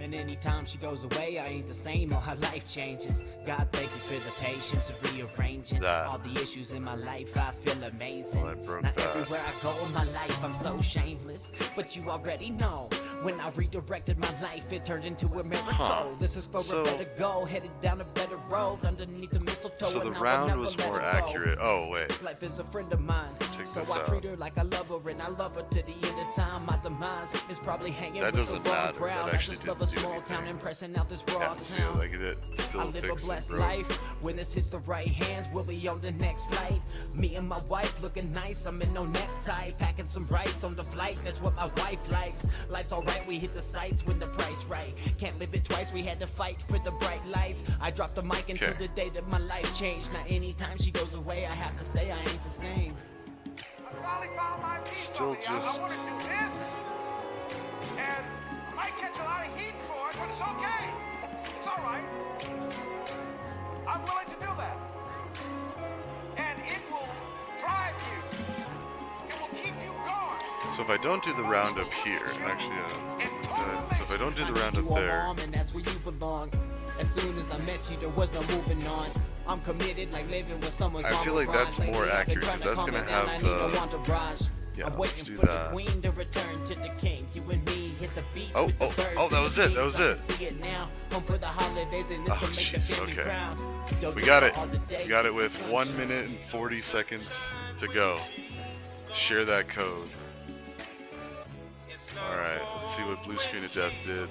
And anytime she goes away, I ain't the same or her life changes. God, thank you for the patience of rearranging all the issues in my life. I feel amazing. Well, I broke now that. everywhere I go in my life, I'm so shameless. But you already know, when I redirected my life, it turned into a miracle. This is for a better goal, headed down a better road underneath the mistletoe. So the and round I'll was never more let it go. accurate. Oh wait. Life is a friend of mine, Check so this I out. treat her like I love her, and I love her to the end of time. My demise is probably hanging That with doesn't the wrong matter. crowd. That I actually just love didn't a do small anything. town, impressing out this raw Yeah, see, sound. like it still I live a fixes, blessed bro. life. When this hits the right hands, we'll be on the next flight. Me and my wife looking nice. I'm in no necktie, packing some rice on the flight. That's what my wife likes. Life's alright, we hit the sights when the price right. Can't live it twice, we had to fight for the bright lights. I dropped the mic until the day that my life changed. Now anytime she goes away, I have to say I ain't the same. Still just. I want to do this, and I might catch a lot of heat for it, but it's okay. It's all right. I'm willing to do that. And it will drive you. It will keep you going. So if I don't do the roundup here, actually, so if I don't do the roundup there, And that's where you belong. As soon as I met you, there was no moving on. I'm committed like living with someone's I feel like that's more accurate because that's gonna have the. Yeah, I'm let's waiting do for that. the queen to return to the king. You and me hit the beach Oh, with the oh, birds oh, that and was the it, bees. that was I can it. see it now. Home for the holidays and this Oh, will make the jeez, family okay. proud. Yo, We this got for it. all the days We got it of with sunshine. 1 minute and 40 seconds to go. Share that code. Alright, let's see what Blue Screen of Death did.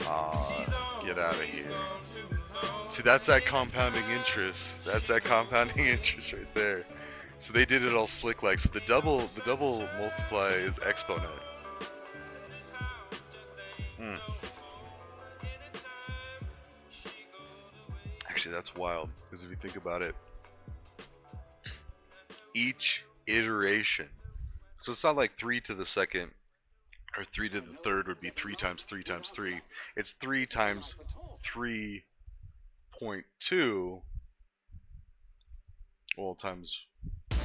Aw, get out of here. See, that's that compounding interest. That's that compounding interest right there. So they did it all slick like. So the double multiply is exponent. Actually, that's wild because if you think about it, each iteration. So it's not like 3 to the second or 3 to the third would be 3 times 3 times 3. It's 3 times 3.2. Well, times the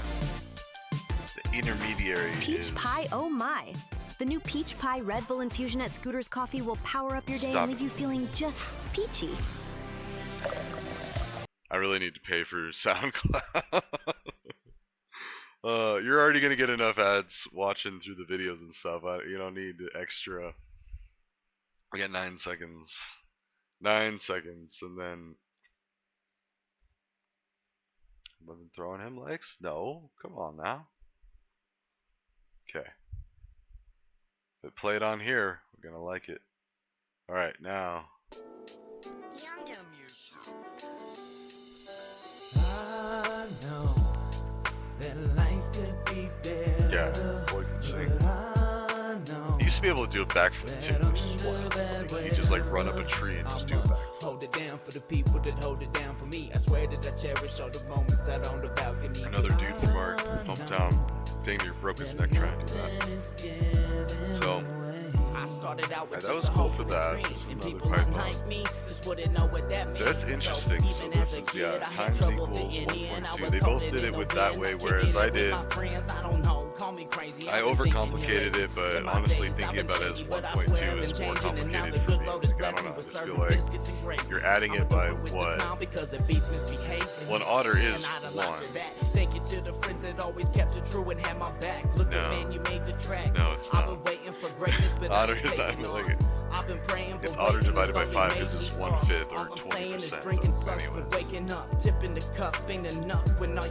intermediary Peach is. Pie, oh my. The new Peach Pie Red Bull infusion at Scooter's Coffee will power up your day Stop and leave it. you feeling just peachy. I really need to pay for SoundCloud. You're already gonna get enough ads watching through the videos and stuff. You don't need extra. We got 9 seconds. 9 seconds, and then. I've been throwing him likes? No, come on now. Okay. If it played on here, we're gonna like it. Alright, now. I know that life could be better. Yeah, boy can sing. I know. He used to be able to do a backflip too, which is wild. Like, he just like run up a tree and just do a backflip. Hold it down for the people that hold it down for me. I swear that I cherish all the moments out on the balcony. Another dude from our hometown dang near broke his neck trying to do that. So I started out with that was cool for that. This is another pipe bomb. So that's interesting. So this is, yeah, times equals 1.2. They both did it with that way, whereas I did. I overcomplicated it, but honestly thinking about it as 1.2 is more complicated for me. Like, I don't know, I just feel like you're adding it by what? Well, an otter is 1. No, it's not. Otter is not like it. It's otter divided by 5 because it's 1/5 or 20%. So anyways.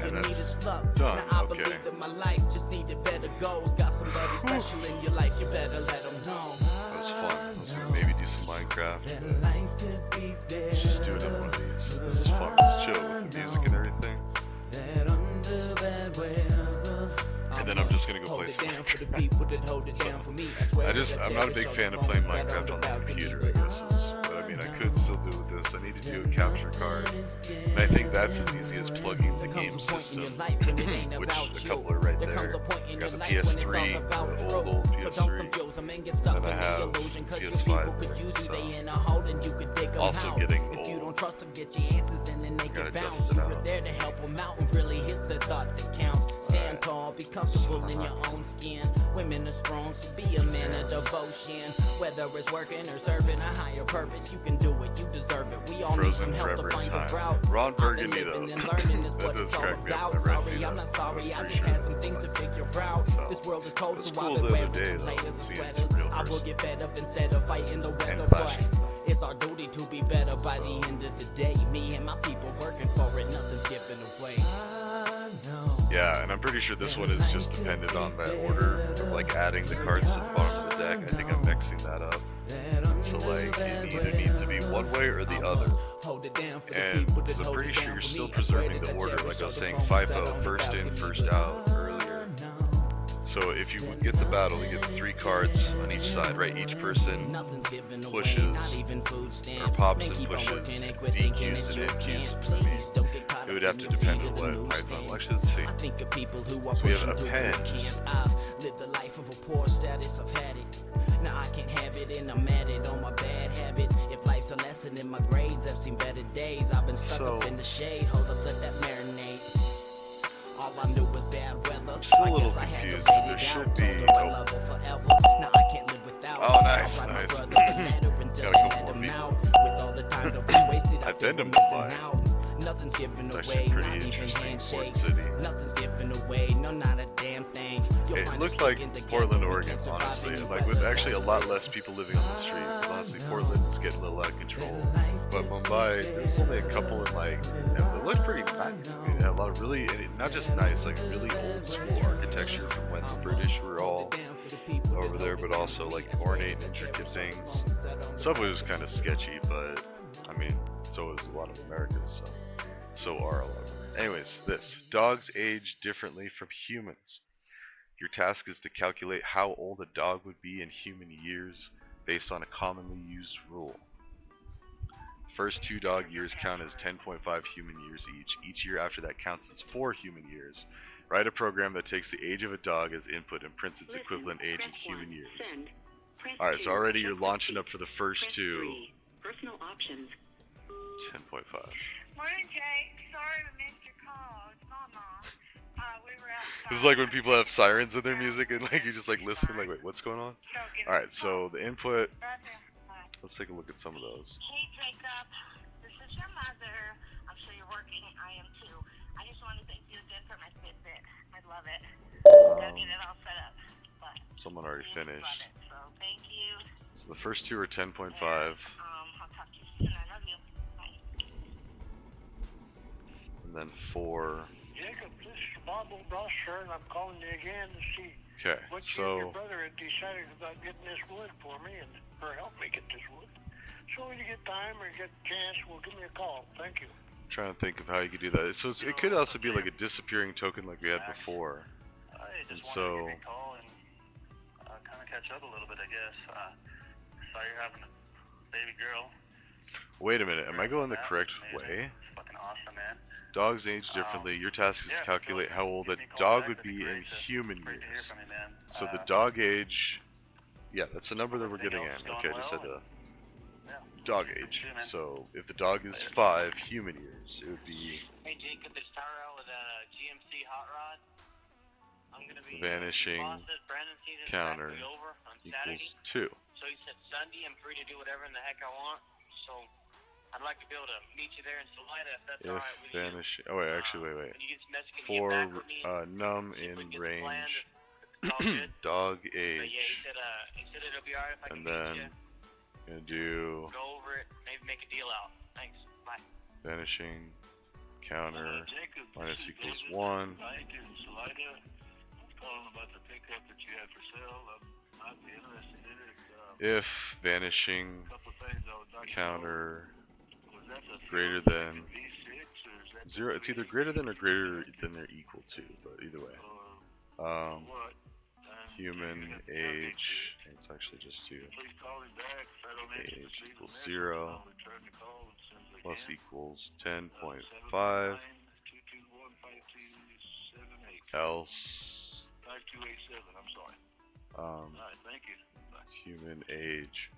And that's done. Okay. That's fun. Let's maybe do some Minecraft. Let's just do it in one of these. This is fun. Let's chill with the music and everything. And then I'm just gonna go play some Minecraft. I'm not a big fan of playing Minecraft on the computer, I guess. But I mean, I could still do with this. I need to do a capture card. And I think that's as easy as plugging the game system, which a couple are right there. I got the PS3, the old PS3. Then I have PS5 there, so also getting old. Gotta adjust it out. Stand tall, be comfortable in your own skin. Women are strong, so be a man of devotion. Whether it's working or serving a higher purpose, you can do it, you deserve it. We all need some help to find the route. Ron Burgundy though. That does crack me up whenever I see that. I'm not sorry, I just had some things to figure out. This world is cold, so I've been wearing some layers of sweaters. I will get fed up instead of fighting the weather, but it's our duty to be better by the end of the day. Me and my people working for it, nothing's given away. Yeah, and I'm pretty sure this one is just dependent on that order of like adding the cards to the bottom of the deck. I think I'm mixing that up. So like it either needs to be one way or the other. And I'm pretty sure you're still preserving the order, like I was saying, FIFO, first in, first out earlier. So if you get the battle, you get 3 cards on each side, right? Each person pushes, or pops and pushes, DQs and NQs. I mean, it would have to depend on what Python. Well, actually, let's see. So we have a pen. Now I can't have it and I'm at it on my bad habits. If life's a lesson in my grades, I've seen better days. I've been stuck up in the shade. Hold up, let that marinate. All I knew was bad weather. I'm still a little confused because there should be. Oh, nice. Gotta go more people. I've been to Mumbai. Nothing's given It's away, actually pretty not even interesting. handshakes. Port City. Nothing's given away, no, not a damn thing. It looked like Portland, Oregon, honestly, and like with actually a lot less people living on the street. Because honestly, Portland is getting a little out of control. But Mumbai, there's only a couple in like, it looked pretty nice. I mean, it had a lot of really, not just nice, like really old school architecture from when the British were all over there, but also like ornate, intricate things. Subway was kind of sketchy, but I mean, so is a lot of Americans, so are a lot of them. Anyways, this. Dogs age differently from humans. Your task is to calculate how old a dog would be in human years based on a commonly used rule. First 2 dog years count as 10.5 human years each. Each year after that counts as 4 human years. Write a program that takes the age of a dog as input and prints its equivalent age in human years. Alright, so already you're launching up for the first 2. Personal options. 10.5. Morning, Jake. Sorry we missed your call. It's Mama. We were outside. This is like when people have sirens in their music and like you just like listen like, wait, what's going on? Alright, so the input, let's take a look at some of those. Hey, Jacob. This is your mother. I'm sure you're working. I am too. I just wanted to thank you again for my Fitbit. I love it. Gotta get it all set up. But someone already finished. So thank you. So the first 2 are 10.5. I'll talk to you soon. I love you. Bye. And then 4. Jacob, this is Bob O'Brasher, and I'm calling you again to see Okay, But your brother had decided about getting this wood for me or help me get this wood. So when you get time or you get a chance, well, give me a call. Thank you. I'm trying to think of how you could do that. So it could also be like a disappearing token like we had before. I And just wanted to so give you a call and kind of catch up a little bit, I guess. Saw you're having a baby girl. wait a minute, am I going the correct way? It's fucking awesome, man. Dogs age differently. Your task is to calculate how old a dog would be in human years. So the dog age, yeah, that's the number that we're getting at. Okay, I just had to dog age. So if the dog is 5 human years, it would be Hey Jacob, it's Tyrell with GMC Hot Rod. I'm gonna be vanishing Brandon season's counter practically over on Saturday. equals 2. So he said Sunday I'm free to do whatever in the heck I want. So I'd like to be able to meet you there in Salida if that's If alright with vanishing, oh wait, actually wait. When you get some message, For get back with me num in range, dog But yeah, age, he said it'll be alright if I can and meet then you. gonna do Go over it, maybe make a deal out. Thanks. Bye. vanishing counter minus equals 1. Mike in Salida. I was calling about the pickup that you had for sale. I might be interested in it. If vanishing Couple things I would like to counter Was that the greater V6 than or is that 0, it's either greater than or greater than or equal to, but either way. what? Human age, it's actually just 2. Please call me back if I don't answer the Age leave a equals message. 0 I'll return the call as soon as I plus can. equals 10.5 221-5278. else 5287, I'm sorry. Alright, thank you. Bye. human age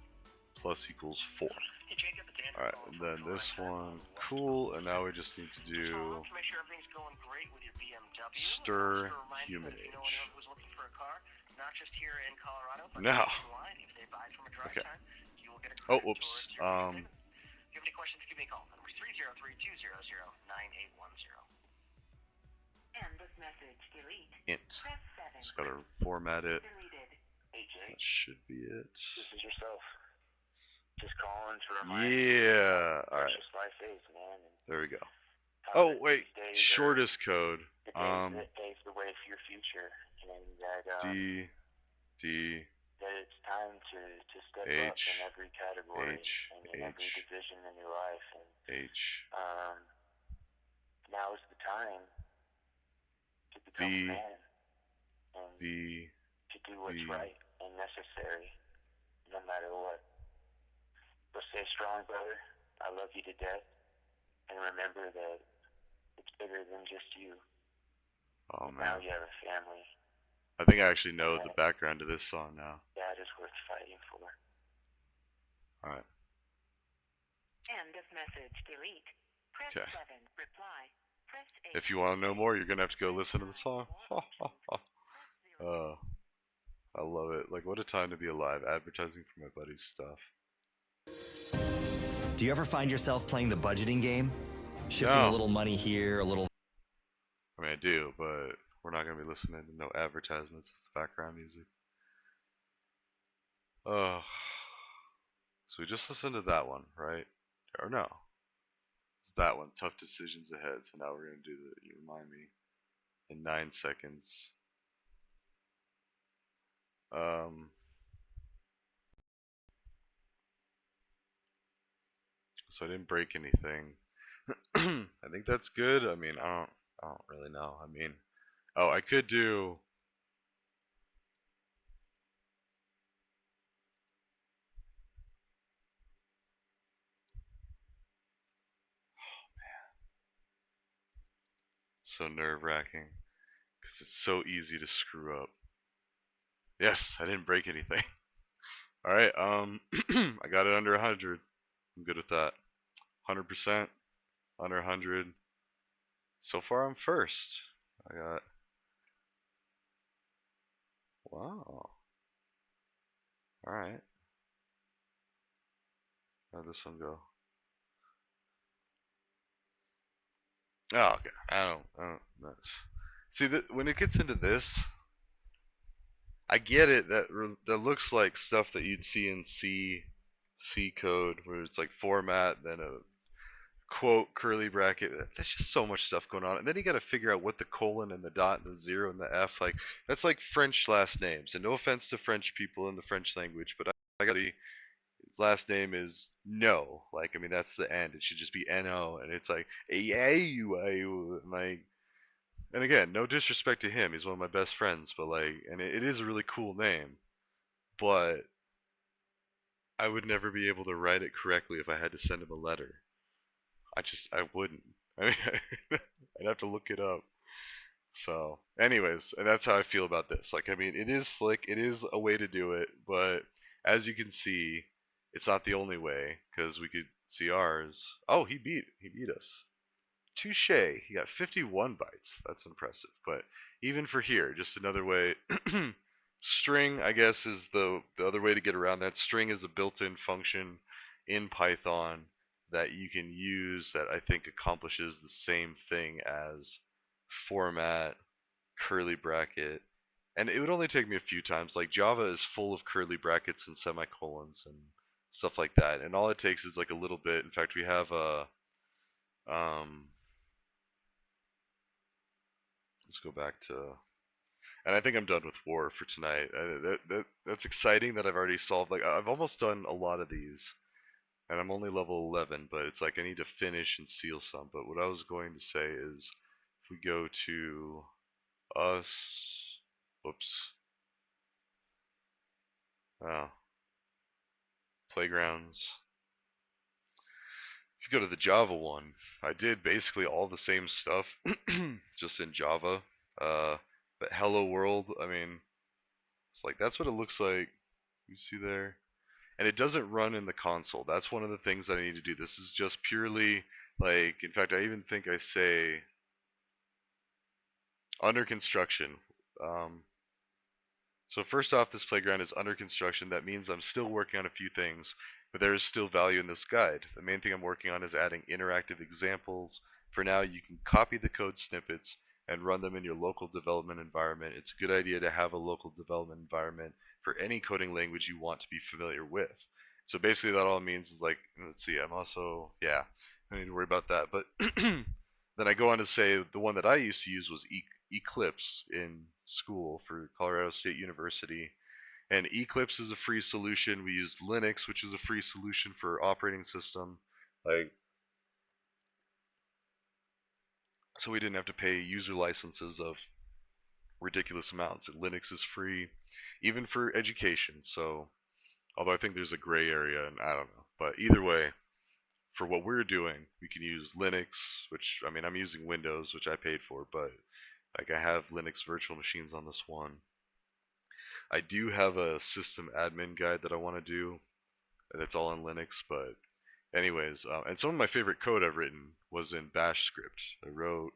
plus equals 4. Hey Jacob, it's Andrew. Alright, and then this one, cool, and now we just need to do To make sure everything's going great with your BMW. stir Also remind you human that if you know age. anyone who's looking for a car, not just here in Colorado, but Now. nationwide, if they buy from a drive Okay. time, you will get a Oh, credit whoops. towards your payment. If you have any questions, give me a call. Number 303-200-9810. And this message, delete. int. Press 7. Just gotta format it. Deleted. Hey Jake, That should be it. this is yourself. Just calling to remind Yeah. you Alright, just life is, man. And there we go. how Oh that wait, these days are shortest code. the days that pave the way for your future, and that D that it's time to step H, up in every category H, and in every H. division in your life. And H now is the time to become V a man and V to do what's V. right and necessary, no matter what. So stay strong, brother. I love you to death, and remember that it's bigger than just you. Oh Now man. you have a family. I think I actually know the background to this song now. That is worth fighting for. Alright. And this message, delete. Press Okay. 7. Reply. Press 8. If you want to know more, you're gonna have to go listen to the song. I love it. Like, what a time to be alive. Advertising for my buddy's stuff. Do you ever find yourself playing the budgeting game? Shifting No. a little money here, a little... I mean, I do, but we're not gonna be listening to no advertisements. It's the background music. Oh. So we just listened to that one, right? Or no? It's that one. Tough decisions ahead. So now we're gonna do the. You remind me. In 9 seconds. So I didn't break anything. I think that's good. I mean, I don't really know. I mean, oh, I could do. So nerve-wracking because it's so easy to screw up. Yes, I didn't break anything. All right, I got it under 100. I'm good with that. 100% under 100. So far, I'm first. I got. Wow. All right. How'd this one go? Oh, okay. I don't. That's. See, when it gets into this, I get it. That looks like stuff that you'd see in C code, where it's like format, then a quote curly bracket. There's just so much stuff going on, and then you got to figure out what the colon and the dot and the zero and the F, like that's like French last names. And no offense to French people in the French language, but I got his last name is No. Like, I mean, that's the end. It should just be N-O. And it's like, yeah, you, like, and again, no disrespect to him. He's one of my best friends, but like, and it is a really cool name, but I would never be able to write it correctly if I had to send him a letter. I wouldn't. I mean, I'd have to look it up. So, anyways, and that's how I feel about this. Like, I mean, it is slick. It is a way to do it, but as you can see, it's not the only way, because we could see ours. Oh, he beat us. Touche. He got 51 bytes. That's impressive. But even for here, just another way. String, I guess, is the other way to get around that. String is a built-in function in Python that you can use that I think accomplishes the same thing as format, curly bracket. And it would only take me a few times. Like, Java is full of curly brackets and semicolons and stuff like that. And all it takes is like a little bit. In fact, we have a let's go back to, and I think I'm done with war for tonight. That's exciting that I've already solved, like, I've almost done a lot of these, and I'm only level 11, but it's like I need to finish and seal some. But what I was going to say is, if we go to us, whoops, oh, playgrounds. If you go to the Java one, I did basically all the same stuff, just in Java. But Hello World, I mean, it's like, that's what it looks like. You see there? And it doesn't run in the console. That's one of the things that I need to do. This is just purely, like, in fact, I even think I say under construction. So first off, this playground is under construction. That means I'm still working on a few things, but there is still value in this guide. The main thing I'm working on is adding interactive examples. For now, you can copy the code snippets and run them in your local development environment. It's a good idea to have a local development environment for any coding language you want to be familiar with. So basically that all means is, like, let's see, I'm also, yeah, I need to worry about that. But then I go on to say the one that I used to use was Eclipse in school for Colorado State University. And Eclipse is a free solution. We used Linux, which is a free solution for operating system. Like, so we didn't have to pay user licenses of ridiculous amounts. And Linux is free, even for education. So, although I think there's a gray area, and I don't know. But either way, for what we're doing, we can use Linux, which, I mean, I'm using Windows, which I paid for, but like, I have Linux virtual machines on this one. I do have a system admin guide that I want to do that's all in Linux, but anyways, and some of my favorite code I've written was in Bash script. I wrote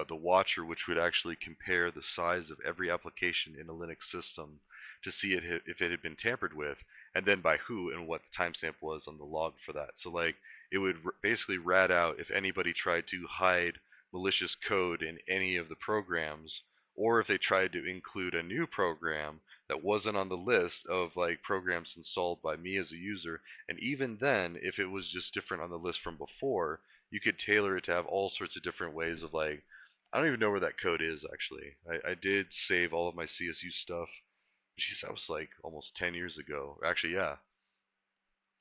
the watcher, which would actually compare the size of every application in a Linux system to see if it had been tampered with, and then by who and what the timestamp was on the log for that. So, like, it would basically rat out if anybody tried to hide malicious code in any of the programs, or if they tried to include a new program that wasn't on the list of, like, programs installed by me as a user. And even then, if it was just different on the list from before, you could tailor it to have all sorts of different ways of, like, I don't even know where that code is, actually. I did save all of my CSU stuff. Jeez, that was like almost 10 years ago. Actually, yeah.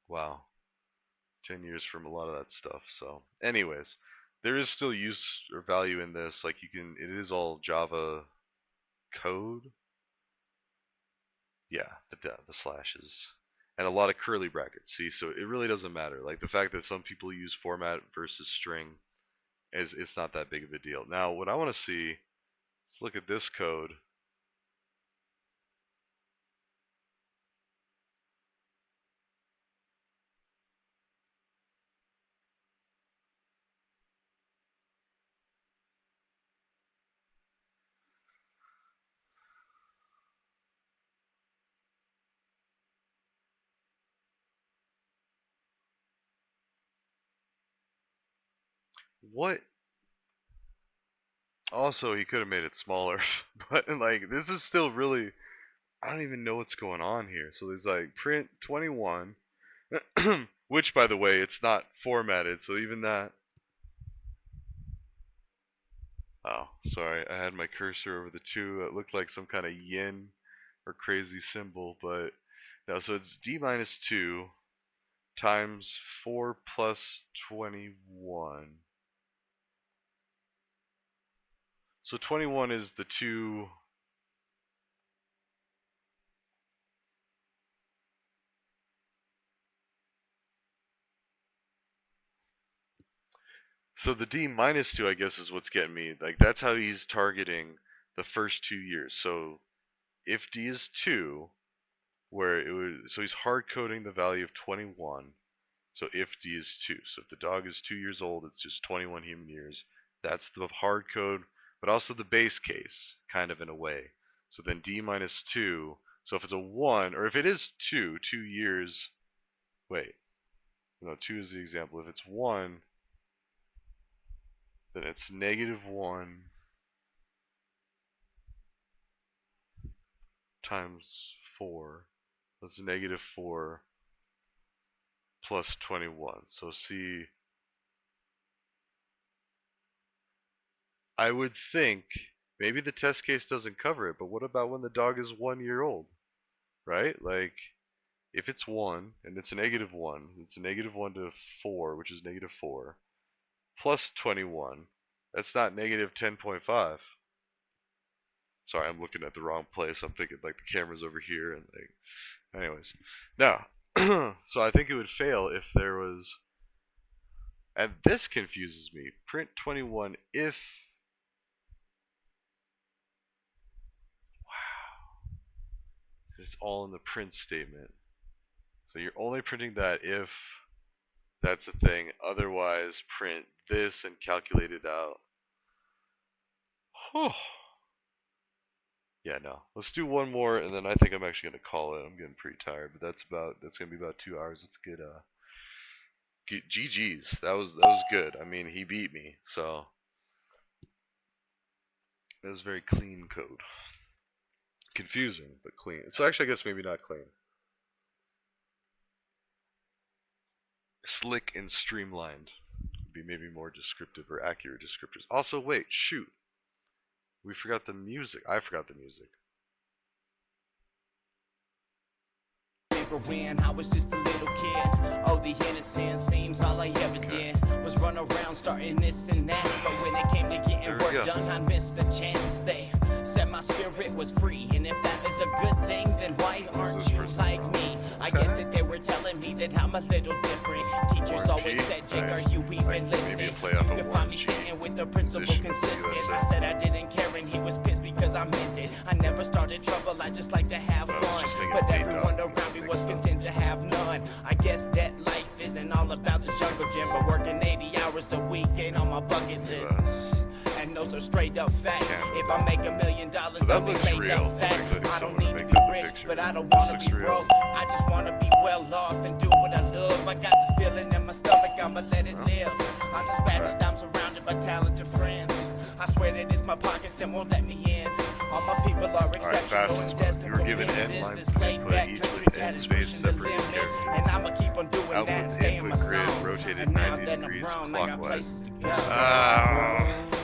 Wow. 10 years from a lot of that stuff. So, anyways, there is still use or value in this. Like, you can, it is all Java code. Yeah, the slashes. And a lot of curly brackets. See, so it really doesn't matter. Like, the fact that some people use format versus string it's not that big of a deal. Now, what I want to see, let's look at this code. What? Also, he could have made it smaller, but, like, this is still really, I don't even know what's going on here. So there's, like, print 21, which, by the way, it's not formatted, so even that, Oh, sorry. I had my cursor over the 2. It looked like some kind of yin or crazy symbol, but no. So it's d minus 2 times 4 plus 21. So 21 is the 2. So the d minus 2, I guess, is what's getting me. Like, that's how he's targeting the first 2 years. So if d is 2, where it would, so he's hard coding the value of 21. So if d is 2. So if the dog is 2 years old, it's just 21 human years. That's the hard code, but also the base case, kind of in a way. So then d minus 2. So if it's a 1, or if it is 2 years, wait. No, 2 is the example. If it's 1, then it's -1 times 4. That's -4 plus 21. So see, I would think maybe the test case doesn't cover it, but what about when the dog is 1 year old? Right? Like, if it's 1 and it's a -1, it's a -1 to 4, which is -4, plus 21. That's not -10.5. Sorry, I'm looking at the wrong place. I'm thinking like the camera's over here and like, anyways. Now, so I think it would fail if there was, and this confuses me. Print 21 if, wow, it's all in the print statement. So you're only printing that if that's the thing. Otherwise, print this and calculate it out. Whew. Yeah, no. Let's do one more, and then I think I'm actually gonna call it. I'm getting pretty tired, but that's gonna be about 2 hours. It's good. GG's. That was good. I mean, he beat me, so that was very clean code. Confusing, but clean. So actually, I guess maybe not clean. Slick and streamlined would be maybe more descriptive or accurate descriptors. Also, wait, shoot. We forgot the music. I forgot the music. When I was just a little kid, oh, the innocence seems all I ever did was run around starting this and that. But when it came to getting work done, I missed the chance. They said my spirit was free, and if that is a good thing, then why aren't you like me? I guess that they were telling me that I'm a little different. Teachers always said, Jake, are you even listening? You could find me sitting with the principal consistent. I said I didn't care, and he was pissed because I meant it. I never started trouble, I just like to have fun. But everyone around me was content to have none. I guess that life isn't all about the jungle gym, but working 80 hours a week ain't on my bucket list. And those are straight up facts. If I make $1 million, I'll be made up fat. I don't need to be rich, but I don't want to be broke. I just want to be well off and do what I love. I got this feeling in my stomach, I'ma let it live. I'm just glad that I'm surrounded by talented friends. I swear that it's my pockets that won't let me in. All my people are exceptional and destined for business. This laid back country that is pushing the limits. And I'ma keep on doing that and stay in my zone. And now that I'm grown, I got places to go.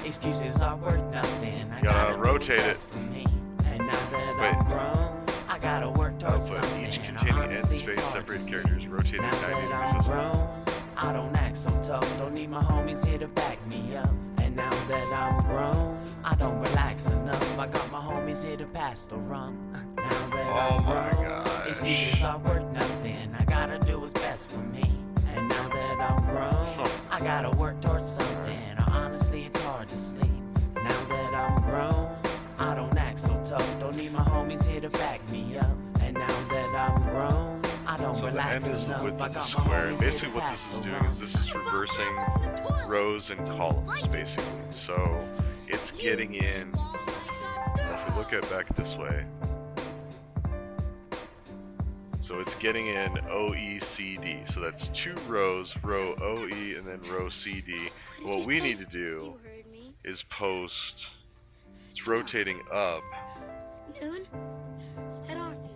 Excuses are worth nothing. I gotta rotate it for me. And now that I'm grown, I gotta work towards something. Each containing end space separated characters rotated 90 degrees. I'm grown, I don't act so tough. Don't need my homies here to back me up. And now that I'm grown, I don't relax enough. I got my homies here to pass the rum. Now that I'm grown, excuses are worth nothing. I gotta do what's best for me. And now that I'm grown, I gotta work towards something. Honestly, it's hard to sleep. Now that I'm grown, I don't act so tough. Don't need my homies here to back me up. And now that I'm grown, I don't relax enough. So the end is with the square, and basically what this is doing is this is reversing rows and columns, basically. So it's getting in, if we look at back this way, so it's getting in O, E, C, D. So that's 2 rows, row O, E, and then row C, D. What we need to do is post, it's rotating up. Noon at our field.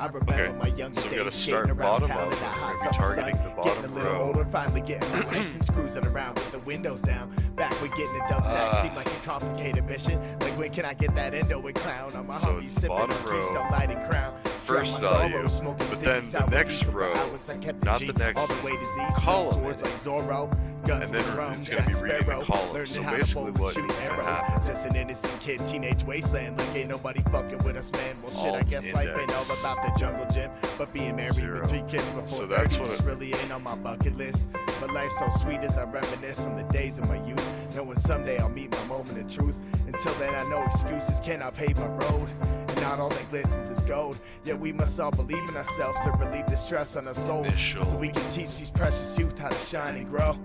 I remember my younger so we gotta days start skating around bottom town up. in the We're hot gonna be summer targeting sun. the Getting a bottom little row. older, finally getting my license, cruising around with the windows down. Back when getting a dub sack seemed like a complicated mission. Like when can I get that endo and clown? On my So homies it's sipping bottom on row, Keystone Light and Crown. first Drowned my value, sorrows, smoking but sticky then the sour next diesel for row, hours. I kept not G the next all the way to Z. column Swords like Zorro. Guns and then with rum, it's gonna Jack be reading the Sparrow, column. learning So how to basically bowl and what shoot needs to arrows. happen. Just an innocent kid, teenage wasteland, like ain't nobody fucking with us, man. Well, shit, I Alt guess life ain't index. all about the jungle gym, but being married Zero. with 3 kids before So 30 that's what just it- really ain't on my bucket list. But life's so sweet as I reminisce on the days of my youth, knowing someday I'll meet my moment of truth. Until then, I know excuses cannot pave my road, and not all that glistens is gold. Yet we must all believe in ourselves to relieve the stress on our souls, so we can teach these precious youth how to shine and grow.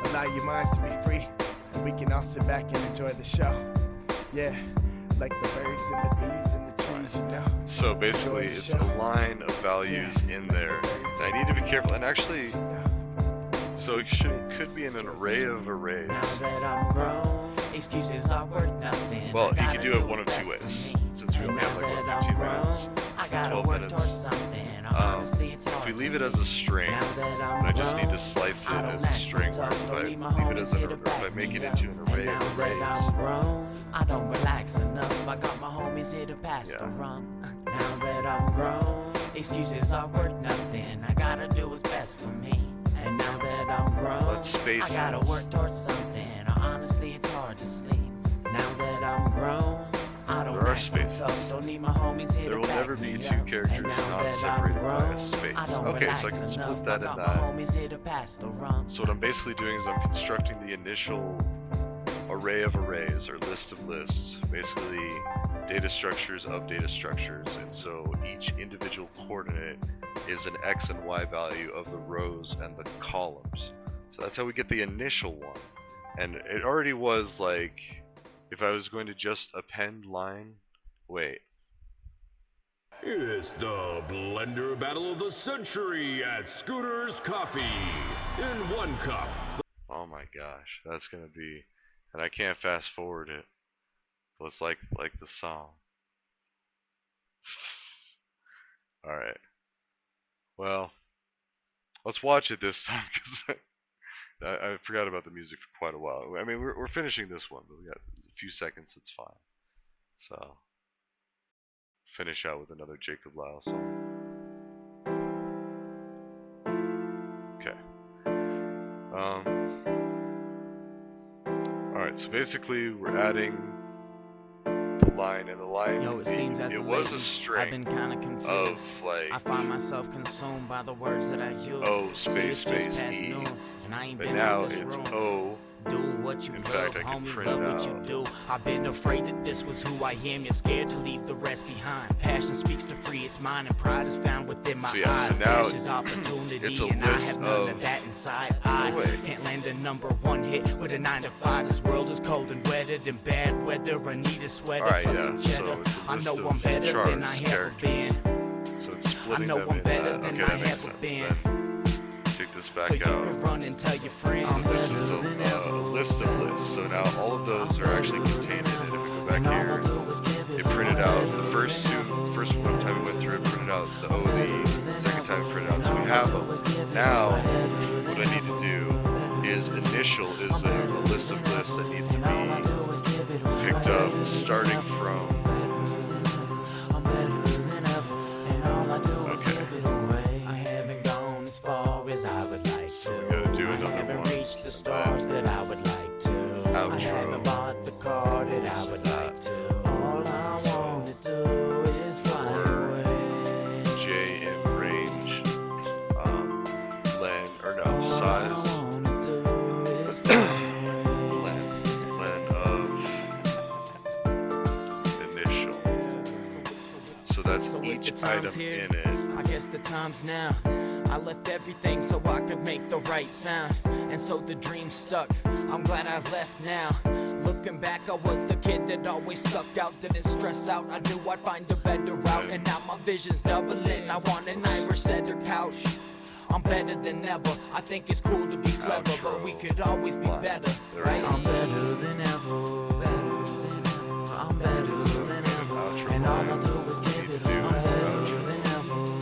Allow your minds to be free, and we can all sit back and enjoy the show. Yeah, like the birds and the bees and the trees, you know. So basically, Enjoy the it's show. a line of values in there, and I need to be careful. And actually, so it could be in an array of arrays. That I'm grown, excuses are worth nothing. Well, I you could do gotta it one of what's two best ways, for me. since we And only have now like that 15 I'm minutes, grown, I gotta 12 work minutes. towards something. Honestly, it's If hard we to leave it see. as a string, Now that I'm and I just need to grown, slice it I don't as a act so string, or tough, if I don't need my leave it as homies an, here to or if I back make it me into up. an array And of now that arrays. I'm grown, I don't relax enough. I got my homies here to pass the Yeah. rum. Now that I'm grown, excuses are worth nothing. I gotta do what's best for me. And now that I'm grown, Let's space I gotta this. work towards something. Honestly, it's hard to sleep. Now that I'm grown, I don't There are act so spaces. tough. Don't need my homies here There to will back never be me two up. characters And now not that separated I'm by a grown, space. I don't Okay, so I relax can split enough. that I got in my that. homies here to pass the rum. So what I'm basically doing is I'm constructing the initial array of arrays, or list of lists, basically data structures of data structures, and so each individual coordinate is an x and y value of the rows and the columns. So that's how we get the initial one. And it already was like, if I was going to just append line, wait. It's the blender battle of the century at Scooter's Coffee. In 1 cup. Oh my gosh, that's gonna be, and I can't fast forward it. But it's like the song. All right. Well, let's watch it this time because I forgot about the music for quite a while. I mean, we're finishing this one, but we got a few seconds. It's fine. So finish out with another Jacob Lyle song. Okay. All right. So basically, we're adding the line, and the line. Yo, it seems as it of was lately, a string I've been kinda confused. of like I find myself consumed by the words that I use. O See, space it's just space past E, noon, and I ain't but been now out this it's room. O. Do what you In love, fact, I can homie, print love it what you out. do. I've been afraid that this was who I am. You're scared to leave the rest behind. Passion speaks to free its mind, and pride is found within my So yeah, eyes. so now Passion's opportunity, it's a and I list have none of of- that inside. I can't land a #1 hit with a 9 to 5. This world is cold and wetter than bad weather. I need a sweater, All right, plus yeah. some So cheddar. it's a I list know of I'm better than I charts, have been. So it's I splitting know them I'm in better that. than Okay, I that makes have sense. been. Then take this So back you out. can run and tell your friends. So this is a list of lists. So now all of those are actually contained in it. If we go back here, it printed out the first one time we went through it, printed out the OD. The second time it printed out, so we have them. Now, what I need to do is initial is a list of lists that needs to be picked up starting from. I haven't gone as far as I would like to. We gotta do I another haven't one. reached the stars that I would like to. I haven't bought the car that I would like to. All I want to do is fly away. J in range, len, or no, size. It's len of initial. So that's each item in it. I guess the time's now. I left everything so I could make the right sound, and so the dream stuck. I'm glad I left now. Looking back, I was the kid that always stuck out, didn't stress out. I knew I'd find a better route, and now my vision's doubling. I want an Irish cedar couch. I'm better than ever. I think it's cool to be clever, but we could always be better, right? I'm better than ever. Better than ever. I'm better than ever. And all I do is give it. I'm better than ever.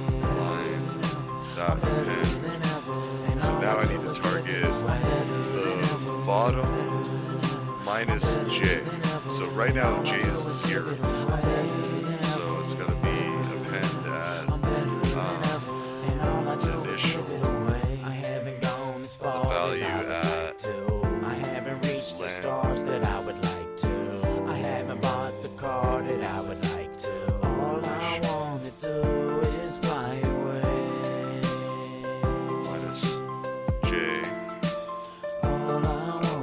minus J. So right now J is 0. So it's going to be append at its initial the value at I haven't reached the stars that I would like to. I haven't bought the car that I would like to. All I want to do is fly away. Minus J. All I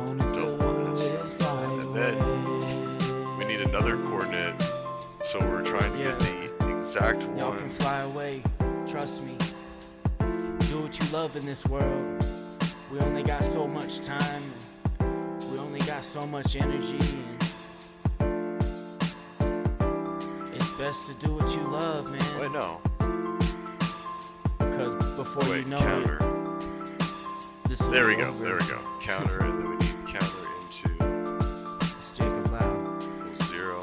want to do is fly and then we need another coordinate. So we're trying to get the exact Y'all one. can fly away. Trust me. Do what you love in this world. We only got so much time. We only got so much energy. And it's best to do what you love, man. Wait, no. Because before you know counter. it, this will There we be go. over. There we go. Counter, and then we need counter into It's Jacob Lau. 0.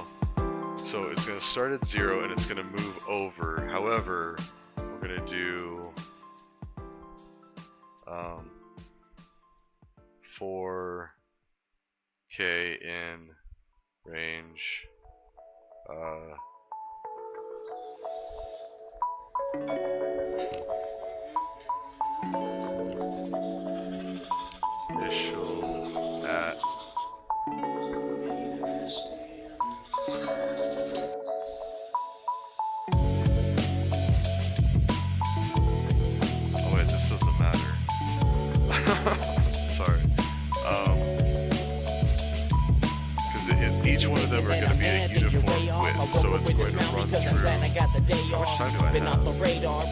So it's going to start at 0 and it's going to move over. However, we're going to do 4K in range. Initial at oh wait, this doesn't matter. Sorry. Because each one of them are going to be a uniform width, so it's going to run through. How much time do I have?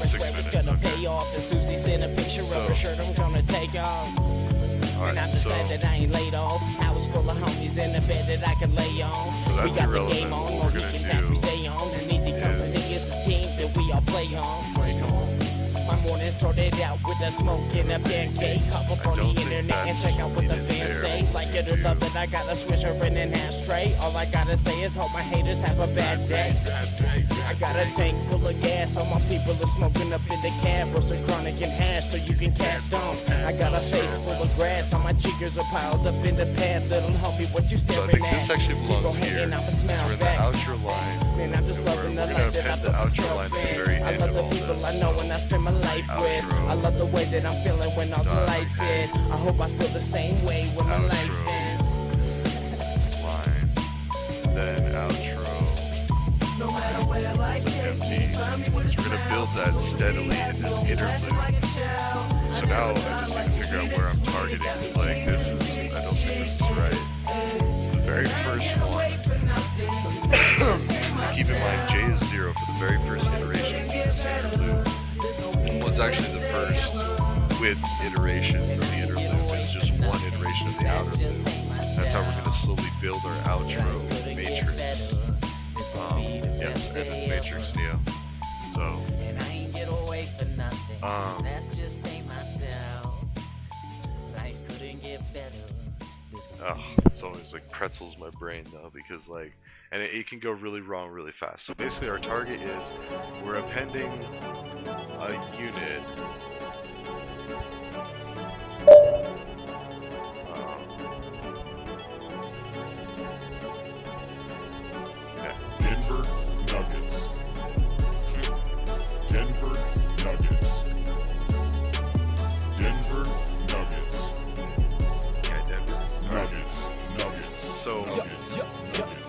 6 minutes. Okay. And Susie sent a picture of her shirt I'm gonna take off. Alright, And I'm just glad that I ain't laid off. I was full of homies in the bed that I could lay on. So that's we got irrelevant. the game on, What we're gonna we stay on. And Easy Company is the team that we all play on. My morning started out with a smoke and a pancake. Hop up on the internet and check out what the fans say. Like it or love it, I got a swisher in an ashtray. All I gotta say is hope my haters have a bad day. I got a tank full of gas, all my people are smoking up in the cab. Roasting chronic and hash so you can cast stones. I got a face full of grass, all my cheekers are piled up in the pad. Little homie, what you So I staring think at? this actually belongs Keep on here. hating, I'ma So smile we're in the back. outro line. Man, I'm just and loving the we're life gonna that I append the put outro myself line at the in. very I end love of the all people this. I know and I spend my life with. I love the way that I'm feeling when all the lights hit. I hope I feel the same way when my life ends. Line, then outro. Is empty. So we're gonna build that steadily in this interlude. So now I just need to figure out where I'm targeting. It's like this is, I don't think this is right. So the very first one. Keep in mind J is 0 for the very first iteration of this interlude. Well, it's actually the first with iterations of the interlude. It's just one iteration of the outer loop. That's how we're going to slowly build our outro matrix. Yes, end of Matrix Neo. So, that just ain't my style. Life couldn't get better. it's always like pretzels my brain though, because like, and it can go really wrong really fast. So basically our target is, we're appending a unit Denver Nuggets. Denver Nuggets. Denver Nuggets. Okay, Denver. Nuggets. So,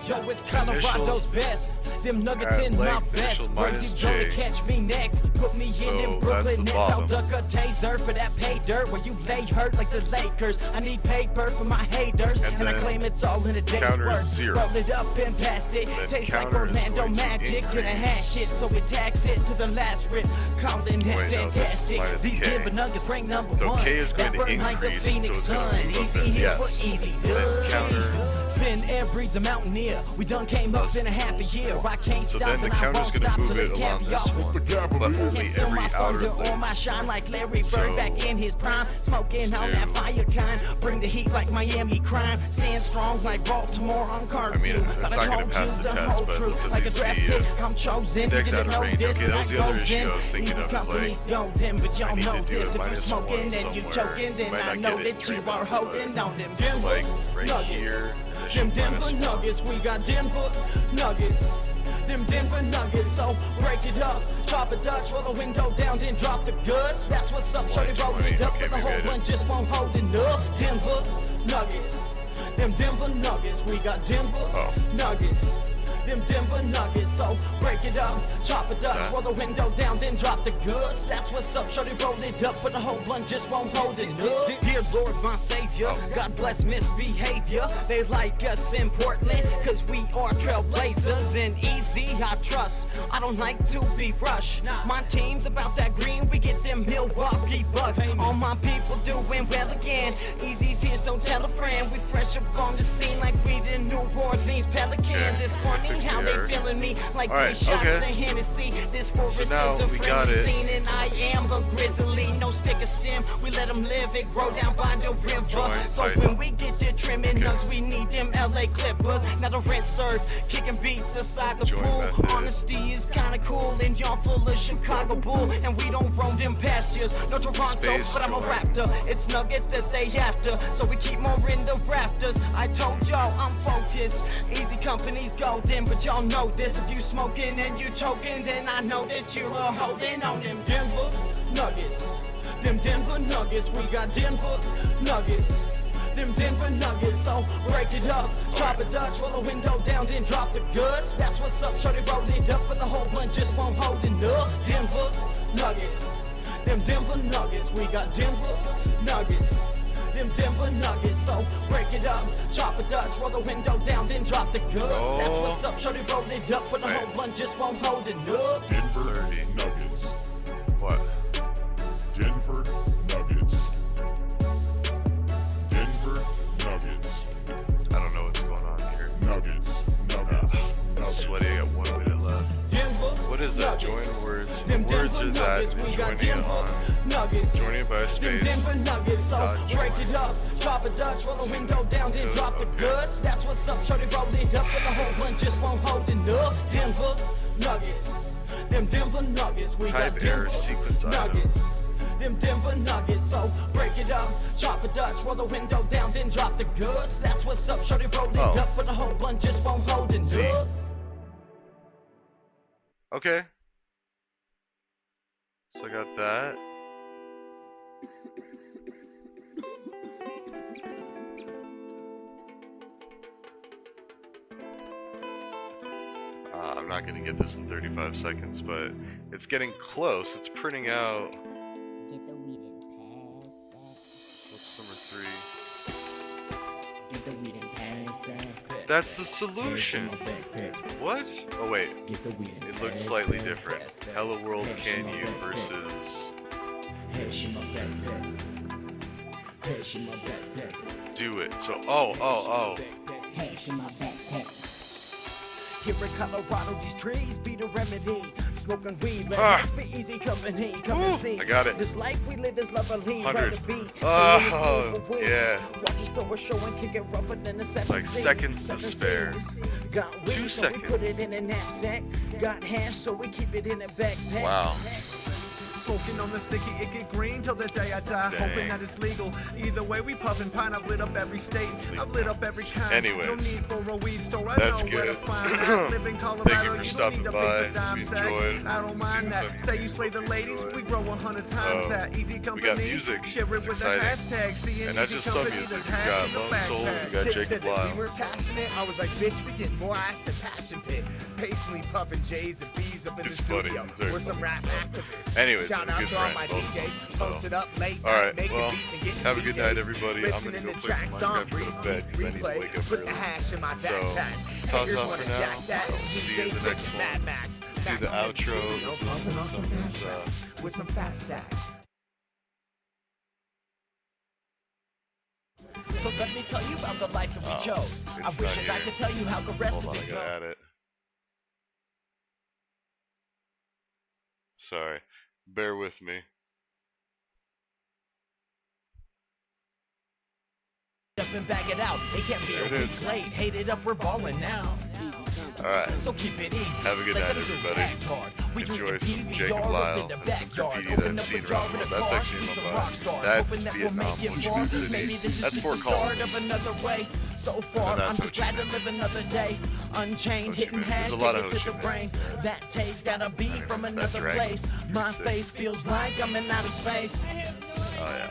Yo, it's Colorado's best. Them nuggets in my best. Where you gonna catch me next? Put me in Brooklyn next. I'll duck a taser for that pay dirt. Where you lay hurt like the Lakers. I need paper for my haters. And I claim it's all in a day's work. Roll it up and pass it. Tastes like Orlando Magic. Gonna hash it so it tax it to the last rip. Calling it fantastic. These Denver Nuggets rank number one. So K is going to increase, so it's going to move up. Yes. And then counter been air breeds a mountaineer. We done came up in a half a year. I can't So stop then the and I counter's won't gonna stop move till it it's along this caviar. one, but only Can't steal every my outer thunder or limb. my shine like Larry So, Bird back in his prime. Smoking on that fire kind. Bring the heat like Miami crime. Stand strong like Baltimore on curfew. I mean, it's not gonna pass the test, but let's at least see I'm chosen. index out of range. This Okay, that was the other goes issue in. I was thinking Easy of. Is companies like, golden, but y'all I need know to do this. it If you're -1 smoking and you somewhere. choking, then Might I not know get it that you in are 3 months, holding on them so Denver like right nuggets. here, Them Denver nuggets, we got Denver nuggets. Them Denver nuggets, so break it up. Chop a Dutch, roll the window down, then drop the goods. That's what's up, shorty roll it up, but the whole blunt just won't hold it up. Denver nuggets. Them Denver nuggets, we got Denver nuggets. Them Denver nuggets, so break it up. Chop a Dutch, roll the window down, then drop the goods. That's what's up, shorty roll it up, but the whole blunt just won't hold it up. Dear Lord, my savior, God bless misbehavior. They like us in Portland, cause we are trailblazers. And easy, I trust, I don't like to be rushed. My team's about that green, we get them Milwaukee Bucks. All my people doing well again. Easy's here, so tell a friend. We fresh up on the scene like we the New Orleans Pelicans. It's funny how they feeling me like Alright, 3 shots okay. of Hennessy. This forest So now is a we got friendly it. scene, and I am a grizzly. No stick or stem, we let them live it, grow down by the river. So when we get to trimming nuts, we need them LA Clippers. Now the rent serve, kicking beats aside the pool. Honesty is kinda cool, and y'all full of Chicago bull. And we don't roam them pastures, no Toronto, but I'm a raptor. It's nuggets that they after, so we keep more in the rafters. I told y'all I'm focused. Easy companies golden, but y'all know this. If you smoking and you choking, then I know that you are holding on them Denver nuggets. Them Denver nuggets, we got Denver nuggets. Them Denver nuggets, so break it up. Chop a Dutch, roll the window down, then drop the goods. That's what's up, shorty roll it up, but the whole blunt just won't hold it up. Denver nuggets. Them Denver nuggets, we got Denver nuggets. Them Denver nuggets, so break it up. Chop a Dutch, roll the window down, then drop the goods. That's what's up, shorty roll it up, but the whole blunt just won't hold it up. Denver Nuggets. What? Denver Nuggets. Denver Nuggets. I don't know what's going on here. Nuggets. Sweaty, I got 1 minute left. What is that? Join words. The words are that and joining it on. Joining it by a space. Denver nuggets, so break it up. Chop a Dutch, roll the window down, then drop the goods. That's what's up, shorty roll it up, but the whole blunt just won't hold it up. Denver nuggets. Them Denver nuggets, we got Type error Denver sequence item. nuggets. Them Denver nuggets, so break it up. Chop a Dutch, roll the window down, then drop the goods. That's what's up, shorty roll it up, but the whole blunt just won't hold it up. Okay. So I got that. I'm not going to get this in 35 seconds, but it's getting close. It's printing out. Get the weed in past that. What's number 3? Get the weed in past that. That's the solution. What? Oh wait. It looks slightly different. Hello World Can You versus Do It. So oh. Here in Colorado, these trees be the remedy. Smoking weed, let us be easy company. Come and see. I got it. This life we live is lovely. 100. Oh, yeah. Watch us throw a show and kick it rougher than the 7 Like seconds to spare. Got weed, 2 so we seconds. put it in a knapsack. Got hash, so we keep it in a backpack. Wow. Smoking on the sticky, it get green till the day I die. Hoping that it's legal. Either way, we puffin' pine. I've lit up every state. I've lit up every kind. Anyways, no need for a weed store. I that's know where good. to find that. Live in Colorado, Thank you for stopping by. We enjoyed. I don't mind that. Say you slay the ladies, we grow 100 times that. Easy company. We got music. Share it That's with exciting. the hashtag. See And not just some music. We got Lone Soul. We got Jacob We Lyle. were passionate. I was like, bitch, we get more ass than passion pit. Paisley puffing J's and B's up in It's the funny. studio. It's very We're some funny. rap activists. Anyways, Shout I'm a out good to all friend, my both of DJs. them, so. Posted up late All right, night, making well, beats and getting have a good DJs. night, everybody. I'm Listening gonna go to play some tracks on Minecraft, go to bed, because I need to wake up Put early. the hash in my So, backpack. toss Haters off wanna for now. jack that. I'll see you in the DJ next Mad one. Max. See the outro. Let's listen to some of this, With some fat stacks. So let me tell you about the life that we chose. I it's wish not that I here. could tell you how the rest Hold of on, it I gotta goes. add it. Sorry. Bear with me. Up and back it out. It can't be There a it week is. late. Hate it up, we're balling now. Alright. So keep it easy. Have a good night, everybody. Enjoy some Jacob Lyle and some graffiti that I've seen around the world. That's actually in Mumbai. That's Vietnam, Ho Chi Minh City. That's Fort Collins. So far, that's I'm just Ho Chi glad to live another day. Unchained, hitting There's hash, a lot of get it Ho to Chi the Minh. brain. That taste gotta be from that another dragon. place. My face feels like I'm in outer space. Oh yeah.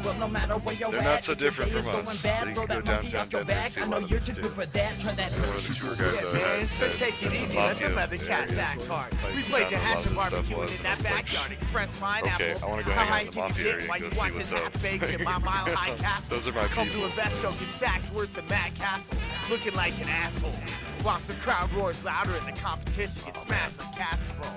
Well, no matter where you're They're at, not so if your different day is from going us. bad, They throw can go that monkey downtown off your Denver and back. see I a know lot of you're this too too. good for that. Try that. One of the tour guys Yeah, that I man, had so said take it easy. Let them have the cat back card. We play the hash and barbecue in that backyard. Express pineapple. Okay, I wanna go hang out in the mafia area and go see what's up. In my mile high castle. Those are my Come people. to Invesco, get sacked worse than Matt Castle. Looking like an asshole. Whilst the crowd roars louder and the competition gets smashed like casserole.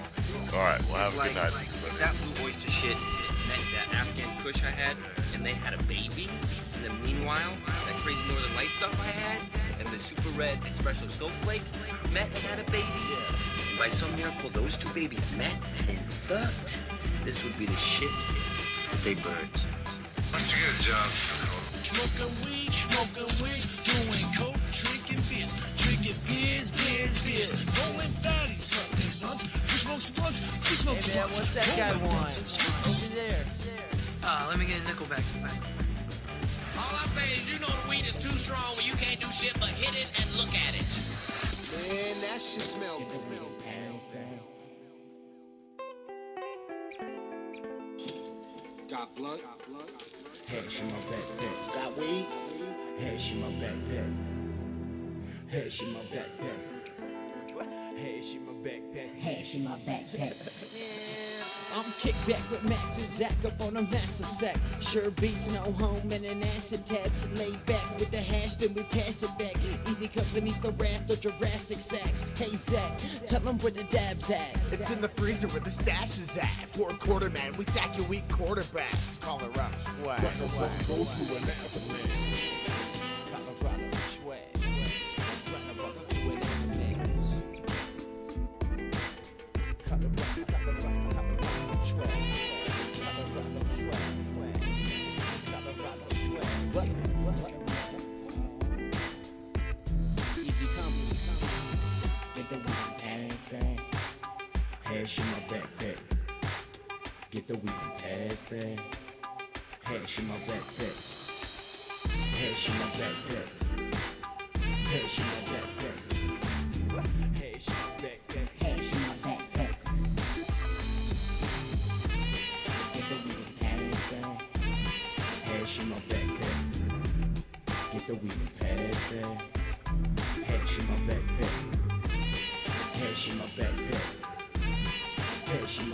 Alright, well have a good night. That blue oyster shit met that Afghan kush I had, and they had a baby. And then meanwhile, that crazy Northern Light stuff I had, and the super red espresso snowflake met and had a baby. And by some miracle, those two babies met and fucked. This would be the shit if they burnt. That's a good job. Smoking weed, doing coke, drinking beers, rolling fatties, fucking sons. Who smokes blunts? Who smokes Hey man, blunts? what's that guy want? Over there. Let me get a nickel back. All I'm saying is, you know the weed is too strong when you can't do shit but hit it and look at it. Man, that shit smell good. Got blood? Hash in my backpack. Got weed? Hash in my backpack. Hash in my backpack. Hash in my backpack. Hash in my backpack. I'm kicked back with Max and Zach up on a massive sack. Sure beats no home and an acid tab. Laid back with the hash, then we pass it back. Easy company's the wrath of Jurassic Sacks. Hey Zach, tell them where the dab's at. It's in the freezer where the stash is at. For a quarter man, we sack your weak quarterbacks. Colorado swag. Go to an avalanche. Colorado swag. Run a brother to an avalanche. Colorado swag. Easy company. Get the weed and pass that. Hash in my backpack. Get the weed and pass that. Hash in my backpack. Hash in my backpack. Hash in my backpack. Hash in my backpack. Hash in my backpack. Get the weed and pass that. Hash in my backpack. Get the weed and pass that. Hash in my backpack. Hash in my backpack. Hash in